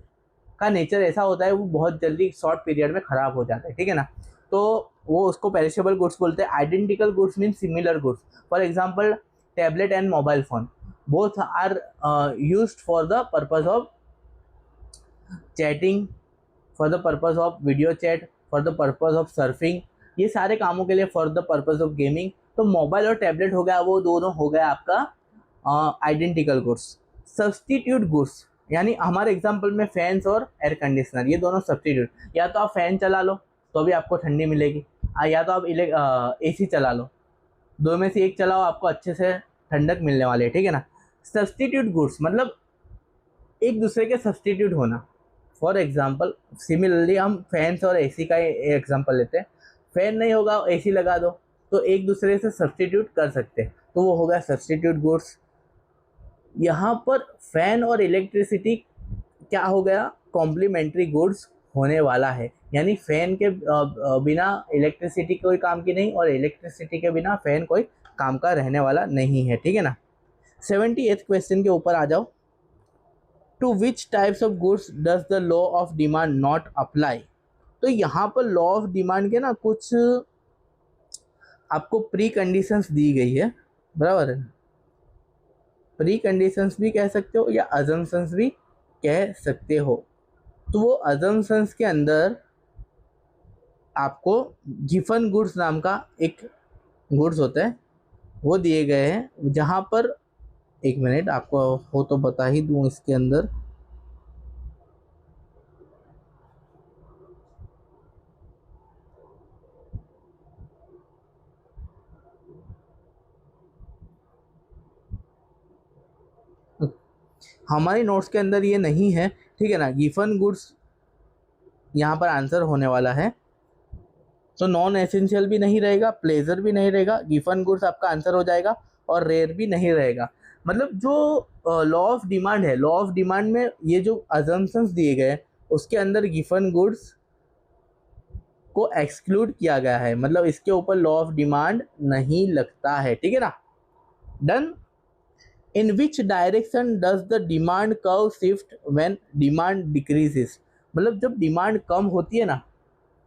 Speaker 1: का नेचर ऐसा होता है वो बहुत जल्दी शॉर्ट पीरियड में खराब हो जाता है, ठीक है ना, तो वो उसको पेरिशेबल गुड्स बोलते हैं। Identical goods mean similar goods, for example tablet and mobile phone both are used for the purpose of chatting, for the purpose of video chat, for the purpose of surfing, ये सारे कामों के लिए, for the purpose of gaming. तो mobile और tablet हो गया, वो दोनों हो गया आपका आइडेंटिकल गुड्स। सब्स्टिट्यूट गुड्स यानी हमारे एग्जांपल में फैंस और एयर कंडीशनर ये दोनों सब्स्टिट्यूट, या तो आप फैन चला लो तो भी आपको ठंडी मिलेगी, या तो आप एसी चला लो, दो में से एक चलाओ आपको अच्छे से ठंडक मिलने वाली है, ठीक है ना। सब्स्टिट्यूट गुड्स मतलब एक दूसरे के सब्स्टिट्यूट होना। फॉर एग्जाम्पल सिमिलरली हम फैंस और एसी का एग्जाम्पल लेते हैं, फैन नहीं होगा एसी लगा दो तो एक दूसरे से सब्स्टिट्यूट कर सकते हैं, तो वो होगा सब्स्टिट्यूट गुड्स। यहाँ पर फैन और इलेक्ट्रिसिटी क्या हो गया? कॉम्प्लीमेंट्री गुड्स होने वाला है, यानी फैन के बिना इलेक्ट्रिसिटी कोई काम की नहीं और इलेक्ट्रिसिटी के बिना फैन कोई काम का रहने वाला नहीं है, ठीक है ना। 78th क्वेश्चन के ऊपर आ जाओ। To which types of goods does the law of demand not apply? तो यहाँ पर लॉ ऑफ डिमांड के ना कुछ आपको प्री कंडीशंस दी गई है, बराबर है। प्री कंडीशंस भी कह सकते हो या अजम्पशंस भी कह सकते हो। तो वो अजम्पशंस के अंदर आपको गिवन गुड्स नाम का एक गुड्स होता है वो दिए गए हैं, जहाँ पर एक मिनट आपको हो तो बता ही दूँ इसके अंदर। हमारी नोट्स के अंदर ये नहीं है, ठीक है ना। गिवन गुड्स यहाँ पर आंसर होने वाला है, तो नॉन एसेंशियल भी नहीं रहेगा, प्लेजर भी नहीं रहेगा, गिवन गुड्स आपका आंसर हो जाएगा और रेयर भी नहीं रहेगा। मतलब जो लॉ ऑफ डिमांड है, लॉ ऑफ डिमांड में ये जो अजम्पशंस दिए गए उसके अंदर गिवन गुड्स को एक्सक्लूड किया गया है, मतलब इसके ऊपर लॉ ऑफ डिमांड नहीं लगता है, ठीक है ना। Done. In which direction does the demand curve shift when demand decreases? मतलब जब डिमांड कम होती है ना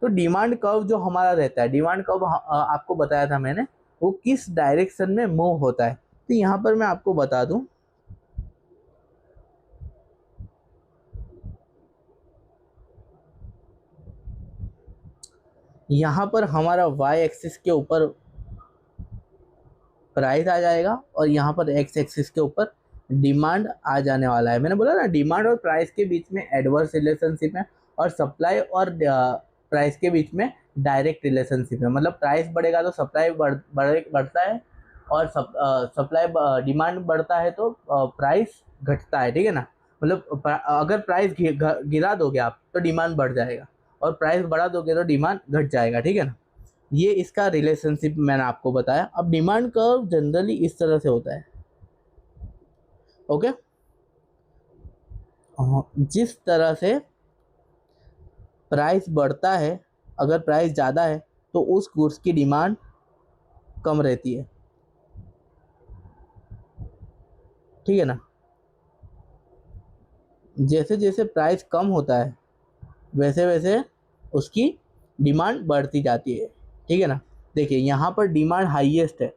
Speaker 1: तो डिमांड कर्व जो हमारा रहता है, डिमांड कर्व आपको बताया था मैंने, वो किस डायरेक्शन में मूव होता है। तो यहाँ पर मैं आपको बता दूं, यहाँ पर हमारा y एक्सिस के ऊपर प्राइस आ जाएगा और यहाँ पर x एक्सिस के ऊपर डिमांड आ जाने वाला है। मैंने बोला ना डिमांड और प्राइस के बीच में एडवर्स रिलेशनशिप है और सप्लाई और प्राइस के बीच में डायरेक्ट रिलेशनशिप है। मतलब प्राइस बढ़ेगा तो सप्लाई बढ़ता है और सप्लाई डिमांड बढ़ता है तो प्राइस घटता है, ठीक है ना। मतलब अगर प्राइस गिरा दोगे आप तो डिमांड बढ़ जाएगा और प्राइस बढ़ा दोगे तो डिमांड घट जाएगा, ठीक है ना। ये इसका रिलेशनशिप मैंने आपको बताया। अब डिमांड कर्व जनरली इस तरह से होता है, ओके। जिस तरह से प्राइस बढ़ता है, अगर प्राइस ज़्यादा है तो उस गुड्स की डिमांड कम रहती है, ठीक है ना। जैसे जैसे प्राइस कम होता है वैसे वैसे उसकी डिमांड बढ़ती जाती है, ठीक है ना। देखिए यहाँ पर डिमांड हाईएस्ट है,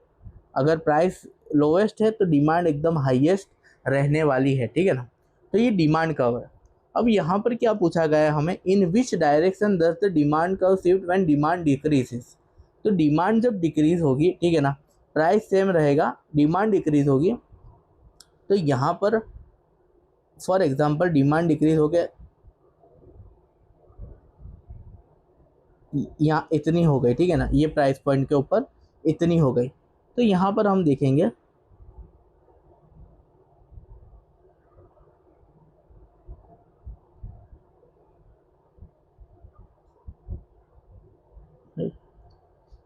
Speaker 1: अगर प्राइस लोवेस्ट है तो डिमांड एकदम हाईएस्ट रहने वाली है, ठीक है ना। तो ये डिमांड कर्व है। अब यहाँ पर क्या पूछा गया है हमें, in which direction does the demand curve shift when demand decreases. तो डिमांड जब डिक्रीज होगी, ठीक है ना, प्राइस सेम रहेगा, डिमांड डिक्रीज होगी, तो यहाँ पर फॉर एग्जांपल डिमांड डिक्रीज हो गया, यहाँ इतनी हो गई, ठीक है ना, ये प्राइस पॉइंट के ऊपर इतनी हो गई, तो यहाँ पर हम देखेंगे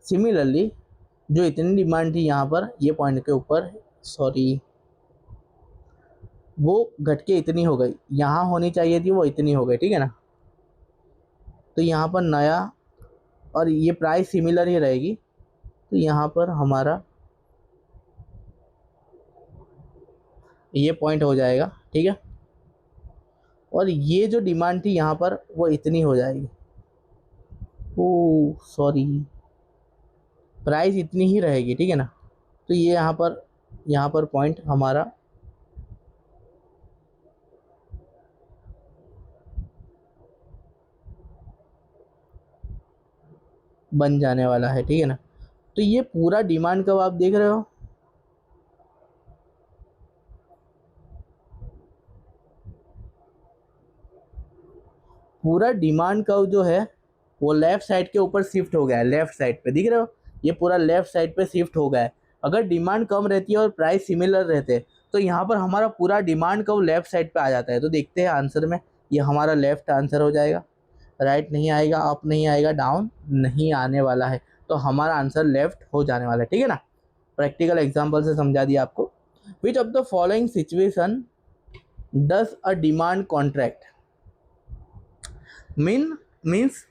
Speaker 1: सिमिलरली जो इतनी डिमांड थी यहाँ पर ये पॉइंट के ऊपर, सॉरी, वो घट के इतनी हो गई, यहाँ होनी चाहिए थी वो इतनी हो गई, ठीक है ना। तो यहाँ पर नया और ये प्राइस सिमिलर ही रहेगी, तो यहाँ पर हमारा ये पॉइंट हो जाएगा, ठीक है। और ये जो डिमांड थी यहाँ पर वो इतनी हो जाएगी, ओ सॉरी, प्राइस इतनी ही रहेगी, ठीक है ना। तो ये यहाँ पर पॉइंट हमारा बन जाने वाला है, ठीक है ना। तो ये पूरा डिमांड कर्व आप देख रहे हो, पूरा डिमांड कर्व जो है वो लेफ्ट साइड के ऊपर शिफ्ट हो गया है, लेफ्ट साइड पे दिख रहे हो, ये पूरा लेफ्ट साइड पे शिफ्ट हो गया है। अगर डिमांड कम रहती है और प्राइस सिमिलर रहते तो यहाँ पर हमारा पूरा डिमांड कर्व लेफ्ट साइड पे आ जाता है। तो देखते हैं आंसर में, ये हमारा लेफ्ट आंसर हो जाएगा, राइट नहीं आएगा, अप नहीं आएगा, डाउन नहीं आने वाला है, तो हमारा आंसर लेफ्ट हो जाने वाला है, ठीक है ना। प्रैक्टिकल एग्जाम्पल से समझा दिया आपको। Which of the following situation does a demand contract means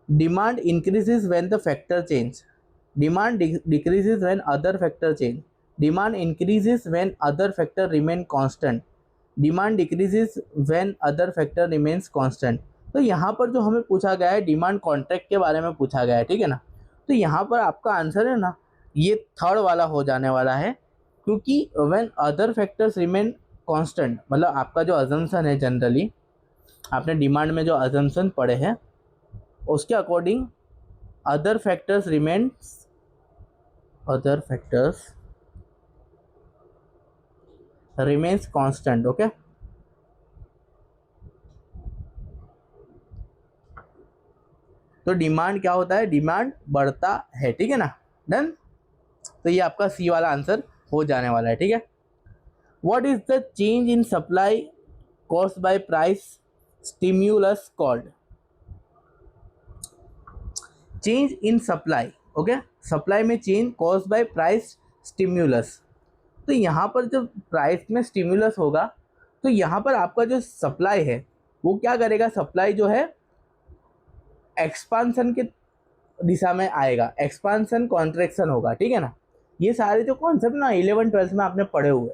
Speaker 1: demand increases when the factor change, demand decreases when other factor change, demand increases when other factor remain constant, demand decreases when other factor remains constant। तो यहाँ पर जो हमें पूछा गया है demand contract के बारे में पूछा गया है, ठीक है ना। तो यहाँ पर आपका आंसर है ना ये थर्ड वाला हो जाने वाला है, क्योंकि when other factors remain constant, मतलब आपका जो अजम्पशन है, जनरली आपने डिमांड में जो अजम्पशन पढ़े हैं उसके according other factors remains constant, okay. तो डिमांड क्या होता है, डिमांड बढ़ता है, ठीक है ना, डन। तो ये आपका सी वाला आंसर हो जाने वाला है, ठीक है। What is the change in supply caused by price stimulus called, change in supply, okay, supply में change caused by price stimulus. तो यहाँ पर जब प्राइस में स्टिम्युलस होगा तो यहाँ पर आपका जो सप्लाई है वो क्या करेगा, सप्लाई जो है एक्सपांसन के दिशा में आएगा, एक्सपांसन कॉन्ट्रैक्शन होगा, ठीक है ना। ये सारे जो कॉन्सेप्ट ना 11-12 में आपने पढ़े हुए,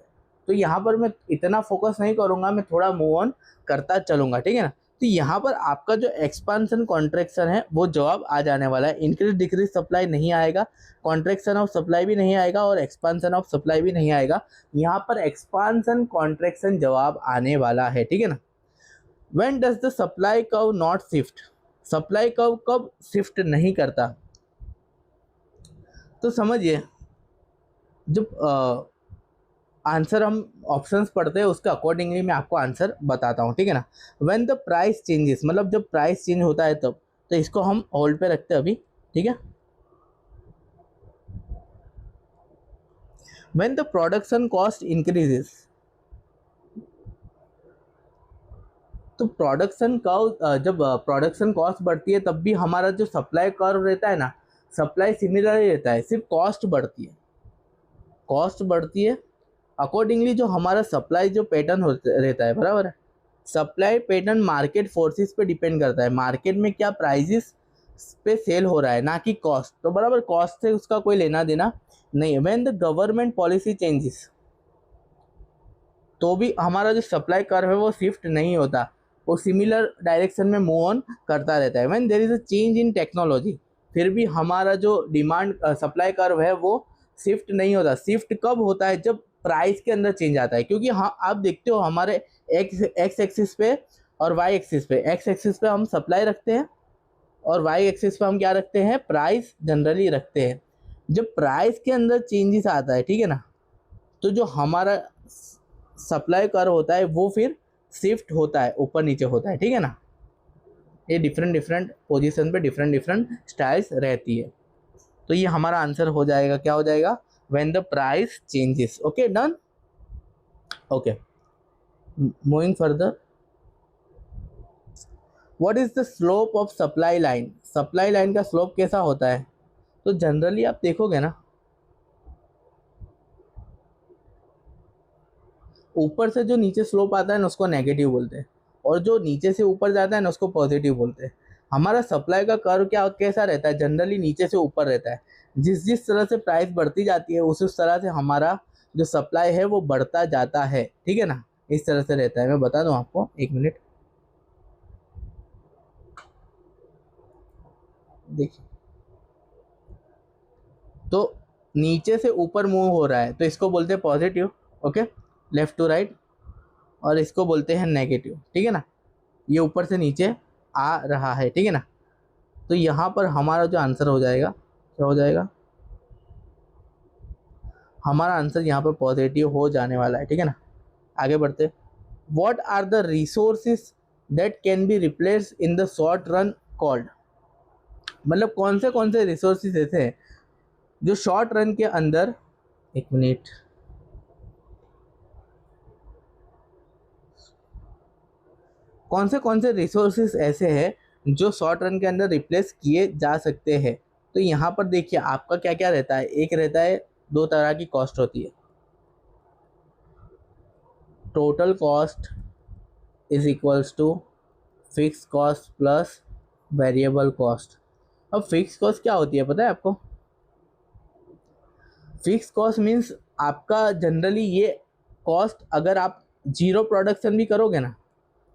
Speaker 1: तो यहाँ पर मैं इतना फोकस नहीं करूँगा, मैं थोड़ा मूव ऑन करता चलूँगा, ठीक है ना। तो यहाँ पर आपका जो एक्सपांसन कॉन्ट्रैक्शन है वो जवाब आ जाने वाला है, इंक्रीज डिक्रीज सप्लाई नहीं आएगा, कॉन्ट्रैक्शन ऑफ सप्लाई भी नहीं आएगा और एक्सपांसन ऑफ सप्लाई भी नहीं आएगा, यहाँ पर एक्सपांसन कॉन्ट्रैक्शन जवाब आने वाला है, ठीक है ना। When does the supply curve not shift, supply curve कब शिफ्ट नहीं करता? तो समझिए, जब आंसर हम ऑप्शंस पढ़ते हैं उसके अकॉर्डिंगली मैं आपको आंसर बताता हूँ, ठीक है ना। व्हेन द प्राइस चेंजेस, मतलब जब प्राइस चेंज होता है तब, तो इसको हम होल्ड पे रखते हैं अभी, ठीक है। When the production cost increases, तो प्रोडक्शन कर्व, जब प्रोडक्शन कॉस्ट बढ़ती है तब भी हमारा जो सप्लाई कर्व रहता है ना, सप्लाई सिमिलर ही रहता है, सिर्फ कॉस्ट बढ़ती है, कॉस्ट बढ़ती है अकॉर्डिंगली जो हमारा सप्लाई जो पैटर्न रहता है, बराबर है। सप्लाई पैटर्न मार्केट फोर्सेस पे डिपेंड करता है, मार्केट में क्या प्राइजेस पे सेल हो रहा है, ना कि कॉस्ट। तो बराबर, कॉस्ट से उसका कोई लेना देना नहीं है। When the government policy changes, तो भी हमारा जो सप्लाई कर्व है वो शिफ्ट नहीं होता, वो सिमिलर डायरेक्शन में मूव ऑन करता रहता है। When there is a change in technology, फिर भी हमारा जो डिमांड सप्लाई कर्व है वो शिफ्ट नहीं होता। शिफ्ट कब होता है? जब प्राइस के अंदर चेंज आता है, क्योंकि हाँ आप देखते हो हमारे एक्स एक्सिस पे और वाई एक्सिस पे, एक्स एक्सिस पे हम सप्लाई रखते हैं और वाई एक्सिस पे हम क्या रखते हैं? प्राइस जनरली रखते हैं। जब प्राइस के अंदर चेंजेस आता है, ठीक है ना, तो जो हमारा सप्लाई कर्व होता है वो फिर शिफ्ट होता है, ऊपर नीचे होता है, ठीक है ना। ये डिफरेंट डिफरेंट पोजीशन पे डिफरेंट डिफरेंट स्टाइल्स रहती है। तो ये हमारा आंसर हो जाएगा, क्या हो जाएगा? When the price changes. Okay, done. Okay, moving further, what is the slope of supply line? Supply line का स्लोप कैसा होता है? तो जनरली आप देखोगे ना, ऊपर से जो नीचे स्लोप आता है ना उसको नेगेटिव बोलते हैं, और जो नीचे से ऊपर जाता है ना उसको पॉजिटिव बोलते हैं। हमारा सप्लाई का कर्व क्या कैसा रहता है? जनरली नीचे से ऊपर रहता है। जिस जिस तरह से प्राइस बढ़ती जाती है उस तरह से हमारा जो सप्लाई है वो बढ़ता जाता है, ठीक है ना। इस तरह से रहता है। मैं बता दूं आपको, एक मिनट देखिए, तो नीचे से ऊपर मूव हो रहा है तो इसको बोलते हैं positive, okay, left to right, और इसको बोलते हैं नेगेटिव, ठीक है ना। ये ऊपर से नीचे आ रहा है, ठीक है ना। तो यहाँ पर हमारा जो आंसर हो जाएगा, क्या हो जाएगा? हमारा आंसर यहाँ पर पॉजिटिव हो जाने वाला है, ठीक है ना। आगे बढ़ते, what are the resources that can be replace in the short run called? मतलब कौन से रिसोर्सेज ऐसे हैं जो शॉर्ट रन के अंदर, एक मिनट, कौन से रिसोर्सेज ऐसे हैं जो शॉर्ट रन के अंदर रिप्लेस किए जा सकते हैं? तो यहाँ पर देखिए आपका क्या क्या रहता है। एक रहता है, दो तरह की कॉस्ट होती है, total cost is equals to fix cost plus variable cost. अब फिक्स कॉस्ट क्या होती है पता है आपको? फिक्स कॉस्ट मीन्स आपका जनरली ये कॉस्ट, अगर आप जीरो प्रोडक्शन भी करोगे ना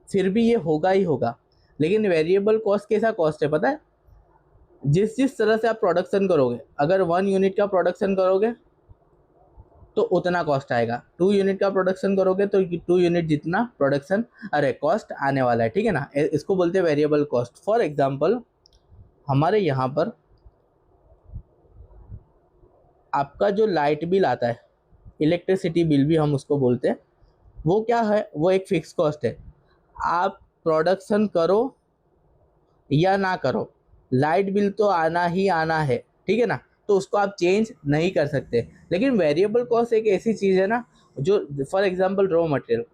Speaker 1: फिर भी ये होगा ही होगा। लेकिन वेरिएबल कॉस्ट कैसा कॉस्ट है पता है? जिस जिस तरह से आप प्रोडक्शन करोगे, अगर 1 यूनिट का प्रोडक्शन करोगे तो उतना कॉस्ट आएगा, 2 यूनिट का प्रोडक्शन करोगे तो 2 यूनिट जितना प्रोडक्शन कॉस्ट आने वाला है, ठीक है ना। इसको बोलते हैं वेरिएबल कॉस्ट। फॉर एग्जांपल, हमारे यहाँ पर आपका जो लाइट बिल आता है, इलेक्ट्रिसिटी बिल भी हम उसको बोलते हैं, वो क्या है? वो एक फिक्स कॉस्ट है। आप प्रोडक्शन करो या ना करो, लाइट बिल तो आना ही आना है, ठीक है ना। तो उसको आप चेंज नहीं कर सकते। लेकिन वेरिएबल कॉस्ट एक ऐसी चीज़ है ना, जो फॉर एग्जांपल रॉ मटेरियल,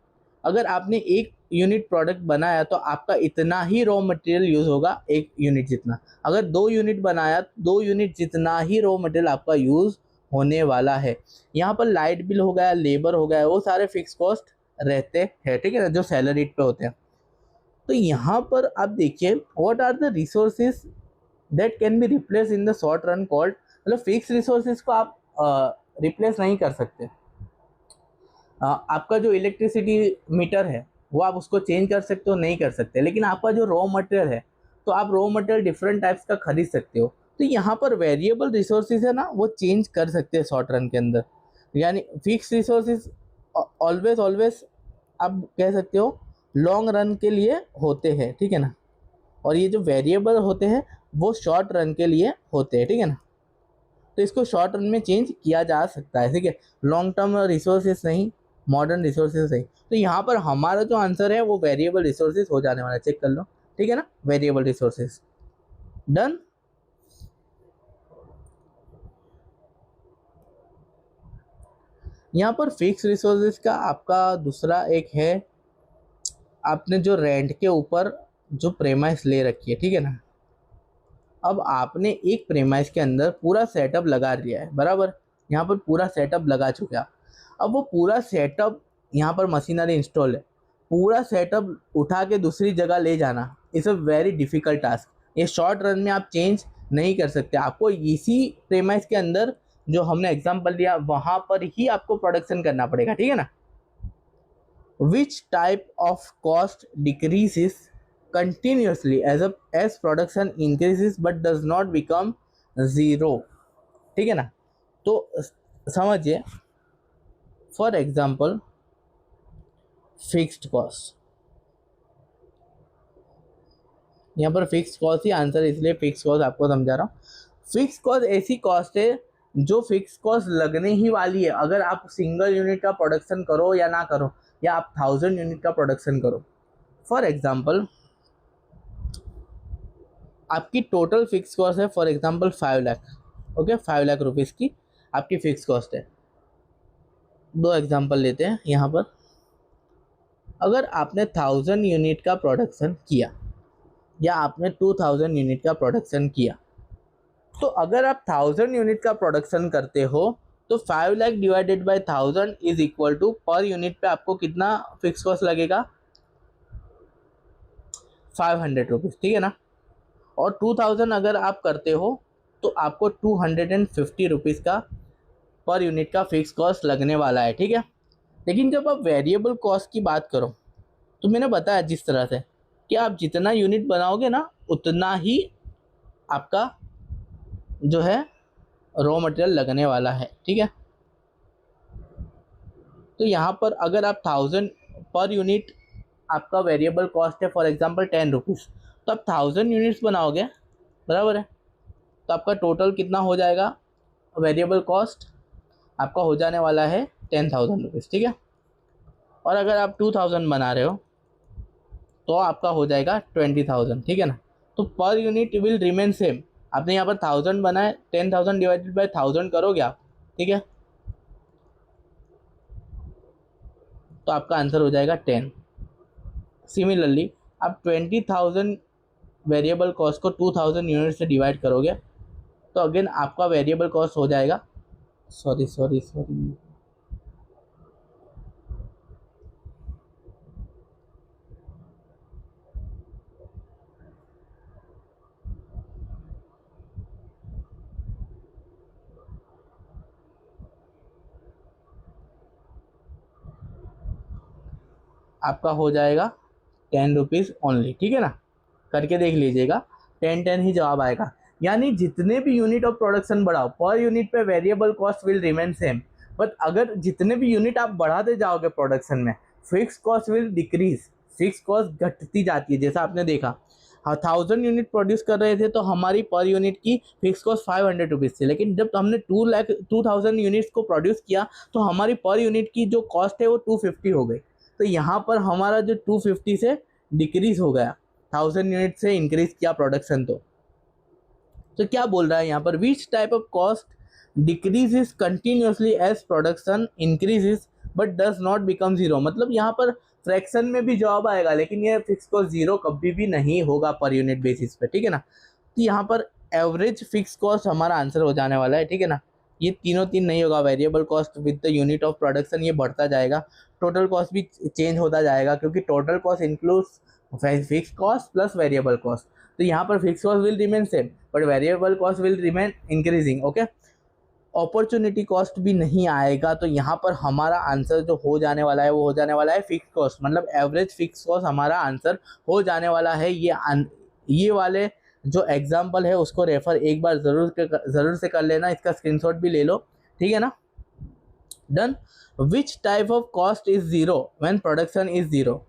Speaker 1: अगर आपने एक यूनिट प्रोडक्ट बनाया तो आपका इतना ही रॉ मटेरियल यूज़ होगा, एक यूनिट जितना। अगर 2 यूनिट बनाया, 2 यूनिट जितना ही रॉ मटेरियल आपका यूज़ होने वाला है। यहाँ पर लाइट बिल हो गया, लेबर हो गया, वो सारे फिक्स कॉस्ट रहते हैं, ठीक है ना, जो सैलरीड पे होते हैं। तो यहाँ पर आप देखिए, what are the resources that can be replace in the short run called, मतलब फिक्स रिसोर्सेज को आप रिप्लेस नहीं कर सकते। आपका जो इलेक्ट्रिसिटी मीटर है वो आप उसको चेंज कर सकते हो, नहीं कर सकते। लेकिन आपका जो रॉ मटेरियल है, तो आप रॉ मटेरियल डिफरेंट टाइप्स का खरीद सकते हो। तो यहाँ पर वेरिएबल रिसोर्सेज है ना, वो चेंज कर सकते हैं शॉर्ट रन के अंदर। यानी फिक्स रिसोर्सेज ऑलवेज ऑलवेज आप कह सकते हो लॉन्ग रन के लिए होते हैं, ठीक है ना, और ये जो वेरिएबल होते हैं वो शॉर्ट रन के लिए होते हैं, ठीक है ना। तो इसको शॉर्ट रन में चेंज किया जा सकता है, ठीक है, लॉन्ग टर्म रिसोर्सेज नहीं, मॉडर्न रिसोर्सेज नहीं। तो यहाँ पर हमारा जो आंसर है वो वेरिएबल रिसोर्सेज हो जाने वाला है, चेक कर लो, ठीक है ना, वेरिएबल रिसोर्सेज। डन। यहाँ पर फिक्स रिसोर्सेज का आपका दूसरा एक है, आपने जो रेंट के ऊपर जो प्रेमाइस ले रखी है, ठीक है ना, अब आपने एक प्रेमाइस के अंदर पूरा सेटअप लगा लिया है, बराबर, यहाँ पर पूरा सेटअप लगा चुका। अब वो पूरा सेटअप, यहाँ पर मशीनरी इंस्टॉल है, पूरा सेटअप उठा के दूसरी जगह ले जाना is a very difficult task. ये शॉर्ट रन में आप चेंज नहीं कर सकते, आपको इसी प्रेमाइस के अंदर जो हमने एग्जांपल दिया वहाँ पर ही आपको प्रोडक्शन करना पड़ेगा, ठीक है ना। विच type of cost decreases continuously as production increases but does not become zero, ठीक है ना। तो समझिए, फॉर एग्जाम्पल फिक्स्ड कॉस्ट, यहाँ पर फिक्स कॉस्ट ही आंसर, इसलिए फिक्स कॉस्ट आपको समझा रहा हूँ। फिक्स कॉस्ट ऐसी कॉस्ट है जो फिक्स कॉस्ट लगने ही वाली है, अगर आप सिंगल यूनिट का प्रोडक्शन करो या ना करो, या आप 1000 यूनिट का प्रोडक्शन करो। फॉर एग्जाम्पल आपकी टोटल फिक्स कॉस्ट है for example 5 lakh, okay, 5 lakh rupees की आपकी फिक्स कॉस्ट है। दो एग्जांपल लेते हैं यहाँ पर। अगर आपने 1000 यूनिट का प्रोडक्शन किया या आपने 2000 यूनिट का प्रोडक्शन किया, तो अगर आप 1000 यूनिट का प्रोडक्शन करते हो तो 5 lakh divided by 1000 is equal to per unit पे आपको कितना फिक्स कॉस्ट लगेगा, 500 रुपीज़, ठीक है ना। और 2000 अगर आप करते हो तो आपको 250 रुपीज़ का पर यूनिट का फिक्स कॉस्ट लगने वाला है, ठीक है। लेकिन जब आप वेरिएबल कॉस्ट की बात करो तो मैंने बताया जिस तरह से कि आप जितना यूनिट बनाओगे ना उतना ही आपका जो है रॉ मटेरियल लगने वाला है, ठीक है। तो यहाँ पर अगर आप 1000 पर यूनिट आपका वेरिएबल कॉस्ट है फॉर एग्जांपल 10 रुपीज़, तो आप 1000 यूनिट्स बनाओगे, बराबर है, तो आपका टोटल कितना हो जाएगा, वेरिएबल कॉस्ट आपका हो जाने वाला है 10,000 रुपीज़, ठीक है। और अगर आप 2000 बना रहे हो तो आपका हो जाएगा 20,000, ठीक है ना। तो per unit will remain same, आपने यहाँ पर 1000 बनाए, 10,000 डिवाइडेड बाय 1000 करोगे आप, ठीक है, तो आपका आंसर हो जाएगा 10। सिमिलरली आप 20,000 वेरिएबल कॉस्ट को 2000 यूनिट से डिवाइड करोगे तो अगेन आपका वेरिएबल कॉस्ट हो जाएगा, सॉरी, आपका हो जाएगा 10 रुपीज़ ओनली, ठीक है ना। करके देख लीजिएगा, 10 ही जवाब आएगा। यानी जितने भी यूनिट ऑफ प्रोडक्शन बढ़ाओ पर यूनिट पे variable cost will remain same, but अगर जितने भी यूनिट आप बढ़ाते जाओगे प्रोडक्शन में fix cost will decrease, fix cost घटती जाती है। जैसा आपने देखा, 1000 यूनिट प्रोड्यूस कर रहे थे तो हमारी पर यूनिट की फिक्स कॉस्ट 500 रुपीज़ थी, लेकिन जब हमने 2000 यूनिट्स को प्रोड्यूस किया तो हमारी पर यूनिट की जो कॉस्ट है वो 250 हो गई। तो यहाँ पर हमारा जो 250 से डिक्रीज हो गया, 1000 यूनिट से इंक्रीज किया प्रोडक्शन। तो क्या बोल रहा है यहाँ पर, which type of cost decreases continuously as production increases but does not become zero. मतलब यहाँ पर फ्रैक्शन में भी जवाब आएगा लेकिन ये फिक्स कॉस्ट जीरो कभी भी नहीं होगा पर यूनिट बेसिस पे, ठीक है ना। तो यहाँ पर एवरेज फिक्स कॉस्ट हमारा आंसर हो जाने वाला है, ठीक है ना। ये तीनों तीन नहीं होगा, variable cost with the unit of production ये बढ़ता जाएगा, टोटल कॉस्ट भी चेंज होता जाएगा क्योंकि total cost includes fix cost plus variable cost. तो यहाँ पर fix cost will remain same but variable cost will remain increasing, okay. Opportunity cost भी नहीं आएगा। तो यहाँ पर हमारा आंसर जो हो जाने वाला है वो हो जाने वाला है फिक्स कॉस्ट, मतलब एवरेज फिक्स कॉस्ट हमारा आंसर हो जाने वाला है। ये वाले जो एग्जाम्पल है उसको रेफर एक बार ज़रूर से कर लेना, इसका स्क्रीनशॉट भी ले लो, ठीक है ना। Done. Which type of cost is zero when production is zero.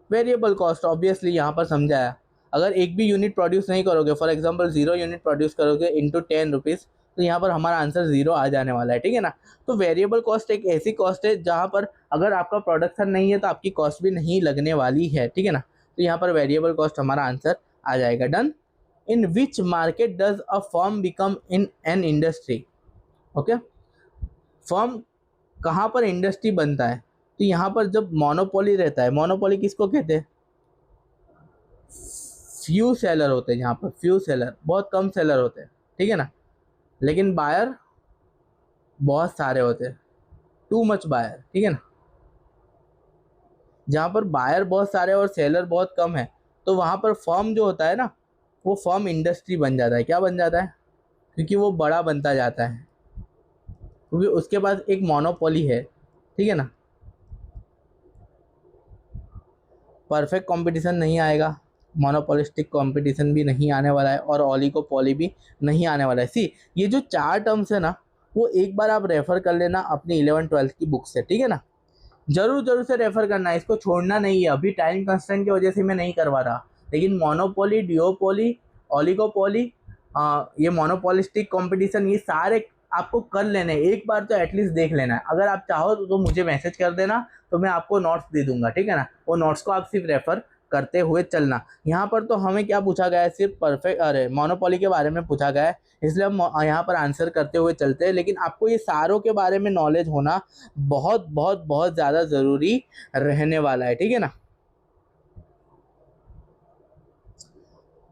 Speaker 1: Variable cost obviously यहाँ पर समझाया, अगर एक भी यूनिट प्रोड्यूस नहीं करोगे, फॉर एग्जांपल 0 यूनिट प्रोड्यूस करोगे इंटू 10 रुपीज़, तो यहाँ पर हमारा आंसर 0 आ जाने वाला है, ठीक है ना। तो वेरिएबल कॉस्ट एक ऐसी कॉस्ट है जहाँ पर अगर आपका प्रोडक्शन नहीं है तो आपकी कॉस्ट भी नहीं लगने वाली है, ठीक है ना। तो यहाँ पर वेरिएबल कॉस्ट हमारा आंसर आ जाएगा। Done. In which market does a firm become in an industry. Okay, firm कहाँ पर इंडस्ट्री बनता है, तो यहाँ पर जब मोनोपोली रहता है, मोनोपोली किसको कहते हैं, फ्यू सेलर होते हैं, यहाँ पर फ्यू सेलर, बहुत कम सेलर होते हैं, ठीक है ना, लेकिन बायर बहुत सारे होते हैं, टू मच बायर, ठीक है ना। जहाँ पर बायर बहुत सारे और सेलर बहुत कम है, तो वहाँ पर फर्म जो होता है ना, वो फर्म इंडस्ट्री बन जाता है। क्या बन जाता है, क्योंकि वो बड़ा बनता जाता है, क्योंकि उसके पास एक मोनोपोली है, ठीक है ना। परफेक्ट कंपटीशन नहीं आएगा, मोनोपोलिस्टिक कंपटीशन भी नहीं आने वाला है, और ओलिगोपोली भी नहीं आने वाला है। सी, ये जो 4 टर्म्स है ना, वो एक बार आप रेफर कर लेना अपनी 11-12 की बुक से, ठीक है ना। जरूर से रेफर करना है, इसको छोड़ना नहीं है। अभी टाइम कंस्ट्रेंट की वजह से मैं नहीं करवा रहा, लेकिन मोनोपोली, डिओपोली, ओलिगोपोली, ये मोनोपोलिस्टिक कंपटीशन, ये सारे आपको कर लेने, एक बार तो एटलीस्ट देख लेना है। अगर आप चाहो तो मुझे मैसेज कर देना, तो मैं आपको नोट्स दे दूंगा, ठीक है ना। वो नोट्स को आप सिर्फ रेफर करते हुए चलना। यहाँ पर तो हमें क्या पूछा गया है, सिर्फ मोनोपोली के बारे में पूछा गया है, इसलिए हम यहाँ पर आंसर करते हुए चलते हैं। लेकिन आपको ये सारों के बारे में नॉलेज होना बहुत बहुत बहुत ज़्यादा ज़रूरी रहने वाला है, ठीक है ना।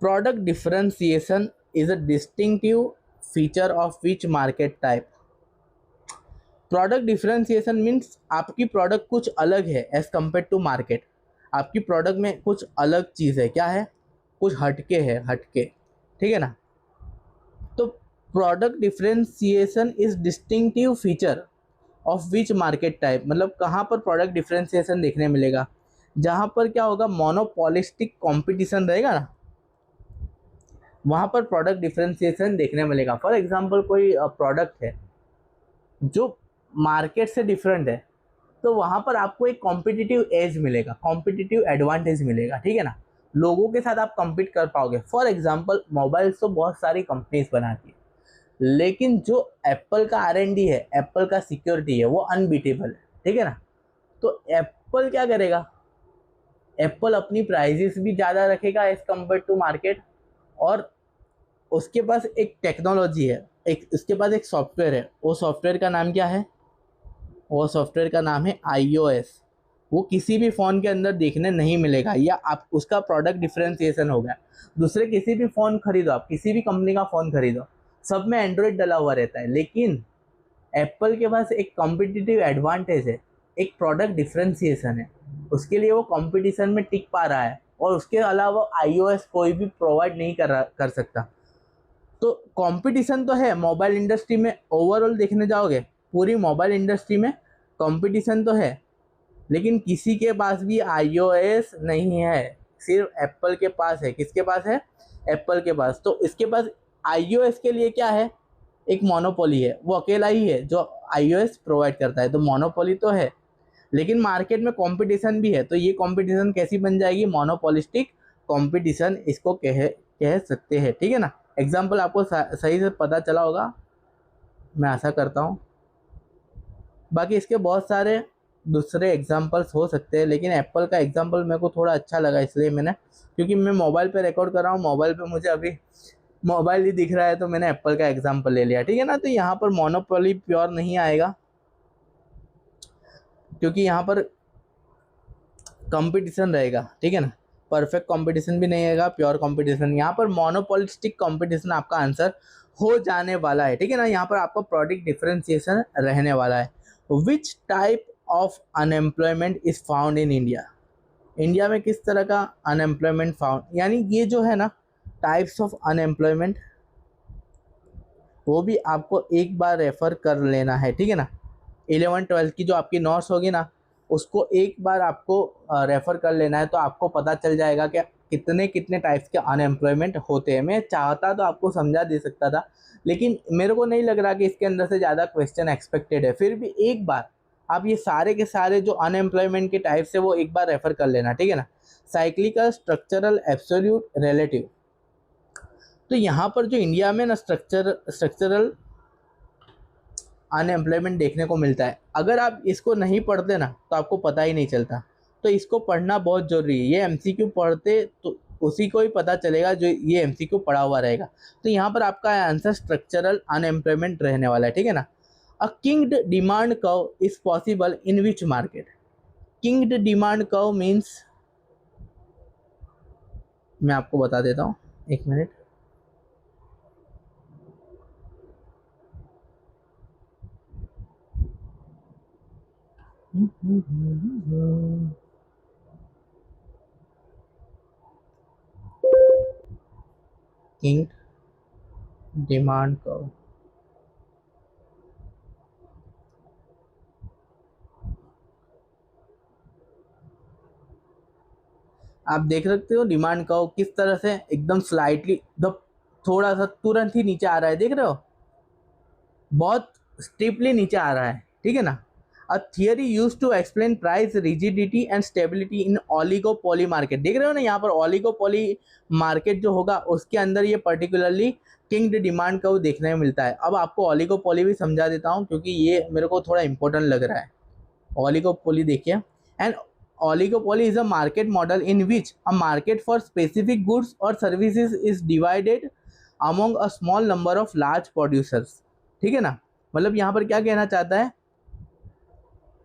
Speaker 1: Product differentiation is a distinctive feature of which market type. Product differentiation means आपकी प्रोडक्ट कुछ अलग है एज कम्पेयर टू मार्केट। आपकी प्रोडक्ट में कुछ अलग चीज़ है, क्या है, कुछ हटके है, हटके, ठीक है ना। तो product differentiation is distinctive feature of which market type, मतलब कहाँ पर प्रोडक्ट डिफरेंशिएशन देखने मिलेगा, जहाँ पर क्या होगा, मोनोपोलिस्टिक कंपटीशन रहेगा ना, वहाँ पर प्रोडक्ट डिफरेंशिएशन देखने मिलेगा। फॉर एग्जांपल कोई प्रोडक्ट है जो मार्केट से डिफरेंट है, तो वहाँ पर आपको एक कॉम्पिटिटिव एज मिलेगा, कॉम्पिटिटिव एडवांटेज मिलेगा, ठीक है ना। लोगों के साथ आप कम्पीट कर पाओगे। फॉर एग्जांपल मोबाइल्स तो बहुत सारी कंपनीज बनाती है, लेकिन जो एप्पल का R&D है, एप्पल का सिक्योरिटी है, वो अनबीटेबल है, ठीक है ना। तो एप्पल क्या करेगा, एप्पल अपनी प्राइजेस भी ज़्यादा रखेगा एज कम्पेयर टू मार्केट, और उसके पास एक टेक्नोलॉजी है, एक उसके पास एक सॉफ्टवेयर है। वो सॉफ्टवेयर का नाम क्या है, वो सॉफ्टवेयर का नाम है iOS। वो किसी भी फ़ोन के अंदर देखने नहीं मिलेगा, या आप उसका प्रोडक्ट डिफरेंशिएशन हो गया। दूसरे किसी भी फ़ोन खरीदो, आप किसी भी कंपनी का फ़ोन खरीदो, सब में एंड्रॉयड डला हुआ रहता है, लेकिन एप्पल के पास एक कॉम्पिटिटिव एडवांटेज है, एक प्रोडक्ट डिफरेंशिएशन है, उसके लिए वो कंपटीशन में टिक पा रहा है, और उसके अलावा iOS कोई भी प्रोवाइड नहीं कर सकता। तो कंपटीशन तो है मोबाइल इंडस्ट्री में, ओवरऑल देखने जाओगे पूरी मोबाइल इंडस्ट्री में कंपटीशन तो है, लेकिन किसी के पास भी iOS नहीं है, सिर्फ एप्पल के पास है। किसके पास है, एप्पल के पास। तो इसके पास iOS के लिए क्या है, एक मोनोपोली है, वो अकेला ही है जो iOS प्रोवाइड करता है। तो मोनोपोली तो है, लेकिन मार्केट में कंपटीशन भी है। तो ये कंपटीशन कैसी बन जाएगी, मोनोपोलिस्टिक कंपटीशन इसको कह सकते हैं, ठीक है ना। एग्जाम्पल आपको सही से पता चला होगा, मैं आशा करता हूँ। बाकी इसके बहुत सारे दूसरे एग्जाम्पल्स हो सकते हैं, लेकिन एप्पल का एग्जाम्पल मेरे को थोड़ा अच्छा लगा, इसलिए मैंने, क्योंकि मैं मोबाइल पे रिकॉर्ड कर रहा हूँ, मोबाइल पे मुझे अभी मोबाइल ही दिख रहा है, तो मैंने एप्पल का एग्जाम्पल ले लिया, ठीक है ना। तो यहाँ पर मोनोपोली प्योर नहीं आएगा, क्योंकि यहाँ पर कंपटीशन रहेगा, ठीक है ना। परफेक्ट कंपटीशन भी नहीं आएगा, प्योर कंपटीशन। यहाँ पर मोनोपोलिस्टिक कंपटीशन आपका आंसर हो जाने वाला है, ठीक है ना। यहाँ पर आपको प्रोडक्ट डिफरेंशिएशन रहने वाला है। विच type of unemployment is found in India. India में किस तरह का अनएम्प्लॉयमेंट फाउंड, यानी ये जो है ना टाइप्स ऑफ अनएम्प्लॉयमेंट, वो भी आपको एक बार रेफर कर लेना है, ठीक है ना। 11-12 की जो आपकी नोट्स होगी ना, उसको एक बार आपको रेफ़र कर लेना है, तो आपको पता चल जाएगा कि कितने कितने टाइप्स के अनएम्प्लॉयमेंट होते हैं। मैं चाहता तो आपको समझा दे सकता था, लेकिन मेरे को नहीं लग रहा कि इसके अंदर से ज़्यादा क्वेश्चन एक्सपेक्टेड है। फिर भी एक बार आप ये सारे के सारे जो अनएम्प्लॉयमेंट के टाइप्स है वो एक बार रेफ़र कर लेना, ठीक है ना। Cyclical, structural, absolute, relative. तो यहाँ पर जो इंडिया में ना स्ट्रक्चरल अनएम्प्लॉयमेंट देखने को मिलता है, अगर आप इसको नहीं पढ़ते ना तो आपको पता ही नहीं चलता। तो इसको पढ़ना बहुत ज़रूरी है। ये एमसीक्यू पढ़ते तो उसी को ही पता चलेगा जो ये एमसीक्यू पढ़ा हुआ रहेगा। तो यहाँ पर आपका आंसर स्ट्रक्चरल अनएम्प्लॉयमेंट रहने वाला है, ठीक है ना। A kinked demand curve is possible in which market? Kinked demand curve means, मैं आपको बता देता हूँ, एक मिनट। किंग डिमांड कर्व, आप देख सकते हो डिमांड कर्व किस तरह से एकदम स्लाइटली थोड़ा सा तुरंत ही नीचे आ रहा है, देख रहे हो, बहुत स्टीपली नीचे आ रहा है, ठीक है ना। A theory used to explain price rigidity and stability in oligopoly market, देख रहे हो ना, यहाँ पर ओलिगोपोली मार्केट जो होगा उसके अंदर ये पर्टिकुलरली किंग्ड डिमांड कर्व देखने में मिलता है। अब आपको ओलिगोपोली भी समझा देता हूँ क्योंकि ये मेरे को थोड़ा इंपॉर्टेंट लग रहा है। ओलिगोपोली देखिए, and oligopoly is a market model in which a market for specific goods or services is divided among a small number of large producers, ठीक है ना। मतलब यहाँ पर क्या कहना चाहता है,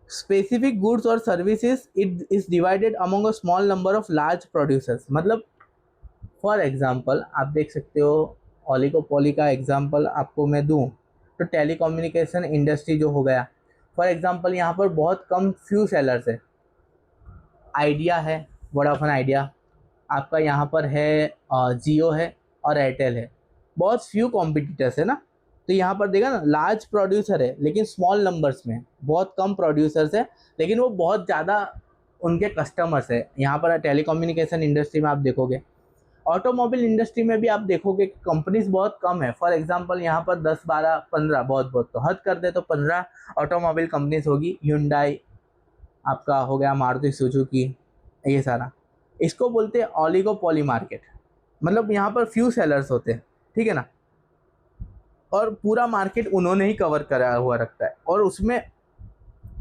Speaker 1: स्पेसिफिक गुड्स और services it is divided among a small number of large producers. मतलब फॉर एग्जांपल आप देख सकते हो, ओलिगोपोली का एग्जांपल आपको मैं दूं तो टेलीकम्युनिकेशन इंडस्ट्री जो हो गया, फॉर एग्जांपल यहाँ पर बहुत कम फ्यू सेलर्स है। आइडिया है, वोडाफोन आइडिया, आपका यहाँ पर है जियो है और एयरटेल है, बहुत फ्यू कॉम्पिटिटर्स है ना। तो यहाँ पर देखा ना, लार्ज प्रोड्यूसर है लेकिन स्मॉल नंबर्स में, बहुत कम प्रोड्यूसर्स है लेकिन वो बहुत ज़्यादा उनके कस्टमर्स है। यहाँ पर टेलीकम्युनिकेशन इंडस्ट्री में आप देखोगे, ऑटोमोबाइल इंडस्ट्री में भी आप देखोगे कि कंपनीज बहुत कम है। फॉर एग्जांपल यहाँ पर 10, 12, 15, बहुत बहुत तो हद कर दे तो 15 ऑटोमोबाइल कंपनीज होगी। Hyundai आपका हो गया, मारुति सुजुकी, ये सारा, इसको बोलते हैं ओलिगोपोली मार्केट। मतलब यहाँ पर फ्यू सेलर्स होते हैं, ठीक है ना, और पूरा मार्केट उन्होंने ही कवर करा हुआ रखता है, और उसमें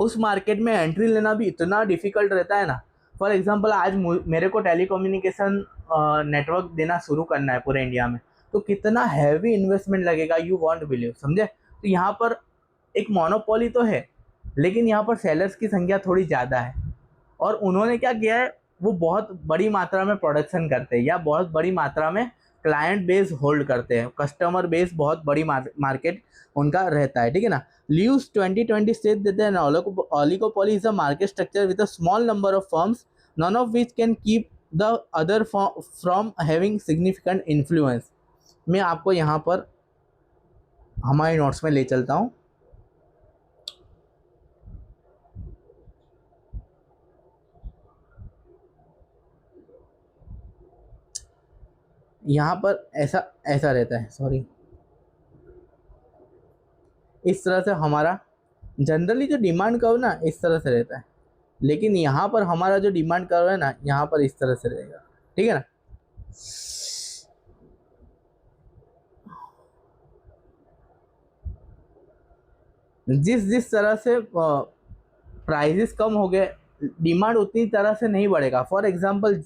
Speaker 1: उस मार्केट में एंट्री लेना भी इतना डिफिकल्ट रहता है ना। फॉर एग्जांपल आज मेरे को टेलीकम्युनिकेशन नेटवर्क देना शुरू करना है पूरे इंडिया में, तो कितना हैवी इन्वेस्टमेंट लगेगा, यू वॉन्ट बिलीव, समझे। तो यहाँ पर एक मोनोपोली तो है लेकिन यहाँ पर सेलर्स की संख्या थोड़ी ज़्यादा है, और उन्होंने क्या किया है, वो बहुत बड़ी मात्रा में प्रोडक्शन करते हैं या बहुत बड़ी मात्रा में क्लाइंट बेस होल्ड करते हैं, कस्टमर बेस बहुत बड़ी मार्केट उनका रहता है, ठीक है ना। Lewis 2020 said that an oligopoly is a market structure with a small number of firms, none of which can keep the other from having significant influence। मैं आपको यहाँ पर हमारे नोट्स में ले चलता हूँ। यहाँ पर ऐसा ऐसा रहता है, सॉरी, इस तरह से हमारा जनरली जो डिमांड कर्व ना इस तरह से रहता है, लेकिन यहाँ पर हमारा जो डिमांड कर्व है ना यहाँ पर इस तरह से रहेगा, ठीक है ना। जिस जिस तरह से प्राइसेस कम हो गए, डिमांड उतनी तरह से नहीं बढ़ेगा। फॉर एग्जांपल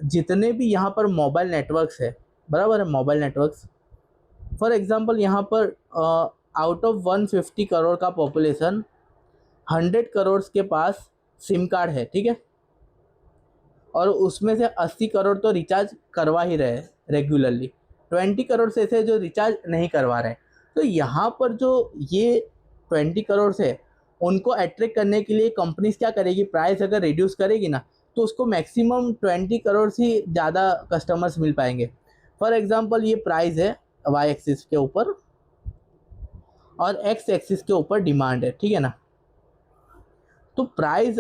Speaker 1: जितने भी यहाँ पर मोबाइल नेटवर्क्स है, बराबर है, मोबाइल नेटवर्क्स, फॉर एग्जांपल यहाँ पर आउट ऑफ 150 करोड़ का पॉपुलेशन 100 करोड़ के पास सिम कार्ड है, ठीक है, और उसमें से 80 करोड़ तो रिचार्ज करवा ही रहे रेगुलरली, 20 करोड़ से ऐसे जो रिचार्ज नहीं करवा रहे। तो यहाँ पर जो ये 20 करोड़ से उनको अट्रैक्ट करने के लिए कंपनीज क्या करेगी, प्राइस अगर रिड्यूस करेगी ना तो उसको मैक्सिमम 20 करोड़ से ज़्यादा कस्टमर्स मिल पाएंगे। फॉर एग्जांपल ये प्राइस है वाई एक्सिस के ऊपर और एक्स एक्सिस के ऊपर डिमांड है, ठीक है ना। तो प्राइस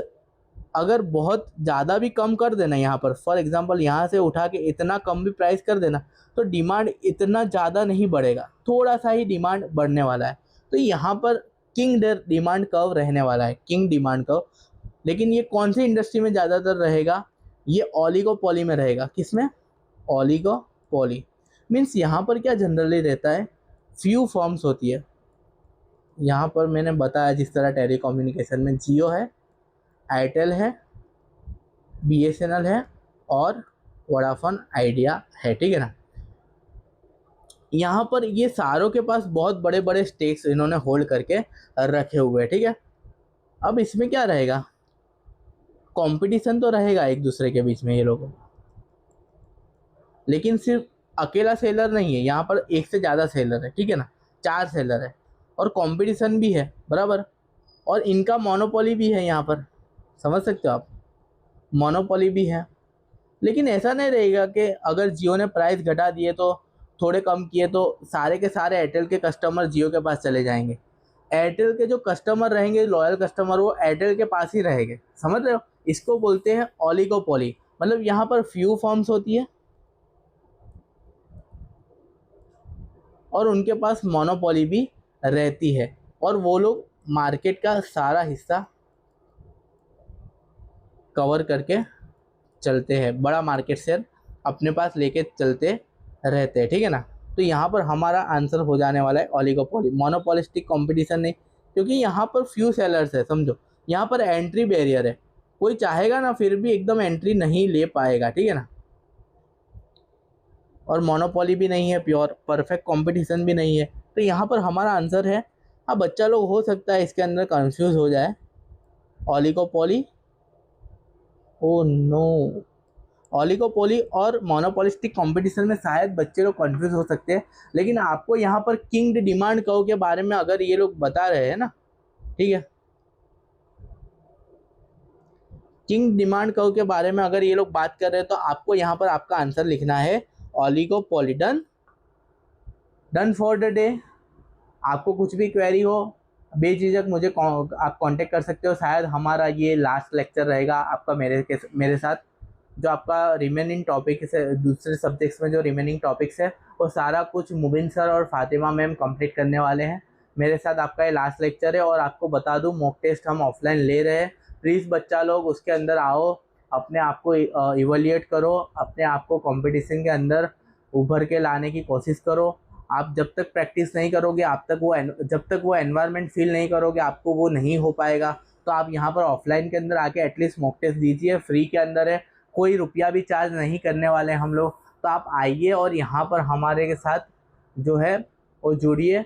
Speaker 1: अगर बहुत ज़्यादा भी कम कर देना यहाँ पर, फॉर एग्जांपल यहाँ से उठा के इतना कम भी प्राइस कर देना तो डिमांड इतना ज़्यादा नहीं बढ़ेगा, थोड़ा सा ही डिमांड बढ़ने वाला है। तो यहाँ पर किंग डिमांड कर्व रहने वाला है, किंग डिमांड कर्व। लेकिन ये कौन सी इंडस्ट्री में ज़्यादातर रहेगा, ये ओलिगोपॉली में रहेगा। किसमें? ओलिगोपॉली मीन्स यहाँ पर क्या जनरली रहता है, फ्यू फॉर्म्स होती है। यहाँ पर मैंने बताया जिस तरह टेली कम्युनिकेशन में जियो है, एयरटेल है, बीएसएनएल है और वोडाफोन आइडिया है, ठीक है ना। यहाँ पर ये सारों के पास बहुत बड़े बड़े स्टेक्स इन्होंने होल्ड करके रखे हुए हैं, ठीक है। अब इसमें क्या रहेगा, कंपटीशन तो रहेगा एक दूसरे के बीच में ये लोगों, लेकिन सिर्फ अकेला सेलर नहीं है, यहाँ पर एक से ज़्यादा सेलर है, ठीक है ना, 4 सेलर है और कंपटीशन भी है बराबर, और इनका मोनोपोली भी है यहाँ पर, समझ सकते हो आप, मोनोपोली भी है। लेकिन ऐसा नहीं रहेगा कि अगर जियो ने प्राइस घटा दिए तो थोड़े कम किए तो सारे के सारे एयरटेल के कस्टमर जियो के पास चले जाएंगे। एयरटेल के जो कस्टमर रहेंगे, लॉयल कस्टमर, वो एयरटेल के पास ही रहेंगे, समझ रहे हो। इसको बोलते हैं ओलिगोपोली, मतलब यहाँ पर फ्यू फॉर्म्स होती है और उनके पास मोनोपोली भी रहती है, और वो लोग मार्केट का सारा हिस्सा कवर करके चलते हैं, बड़ा मार्केट शेयर अपने पास लेके चलते रहते हैं, ठीक है ना। तो यहाँ पर हमारा आंसर हो जाने वाला है ओलिगोपोली, मोनोपोलिस्टिक कंपटीशन नहीं, क्योंकि यहाँ पर फ्यू सेलर्स है, समझो, यहाँ पर एंट्री बैरियर है, कोई चाहेगा ना फिर भी एकदम एंट्री नहीं ले पाएगा, ठीक है ना। और मोनोपोली भी नहीं है, प्योर परफेक्ट कंपटीशन भी नहीं है, तो यहाँ पर हमारा आंसर है। अब बच्चा लोग हो सकता है इसके अंदर कंफ्यूज हो जाए, ओलिगोपोली, ओ नो, ओलिगोपोली और मोनोपोलिस्टिक कंपटीशन में शायद बच्चे लोग कंफ्यूज हो सकते हैं, लेकिन आपको यहाँ पर किंग डिमांड कर्व के बारे में अगर ये लोग बता रहे हैं ना, ठीक है, किंग डिमांड कर्व के बारे में अगर ये लोग बात कर रहे हैं तो आपको यहाँ पर आपका आंसर लिखना है oligopoly. Done for the day. आपको कुछ भी क्वेरी हो बेझिझक मुझे आप कांटेक्ट कर सकते हो। शायद हमारा ये लास्ट लेक्चर रहेगा आपका मेरे साथ। जो आपका रिमेनिंग टॉपिक्स है, दूसरे सब्जेक्ट्स में जो रिमेनिंग टॉपिक्स है वो सारा कुछ मुबिन सर और फातिमा मैम कंप्लीट करने वाले हैं मेरे साथ। आपका ये लास्ट लेक्चर है। और आपको बता दूं, मॉक टेस्ट हम ऑफलाइन ले रहे हैं। प्लीज़ बच्चा लोग उसके अंदर आओ, अपने आप को इवैल्यूएट करो, अपने आप को कंपटीशन के अंदर उभर के लाने की कोशिश करो। आप जब तक प्रैक्टिस नहीं करोगे, जब तक वो एनवायरनमेंट फील नहीं करोगे, आपको वो नहीं हो पाएगा। तो आप यहाँ पर ऑफलाइन के अंदर आके एटलीस्ट मॉक टेस्ट दीजिए, फ्री के अंदर है, कोई रुपया भी चार्ज नहीं करने वाले हम लोग। तो आप आइए और यहाँ पर हमारे के साथ जो है वो जुड़िए।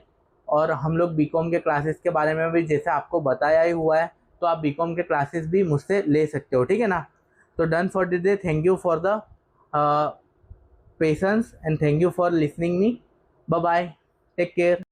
Speaker 1: और हम लोग बीकॉम के क्लासेस के बारे में भी जैसे आपको बताया ही हुआ है, तो आप बीकॉम के क्लासेस भी मुझसे ले सकते हो, ठीक है ना। तो done for the day. Thank you for the patience and thank you for listening me. Bye bye, take care.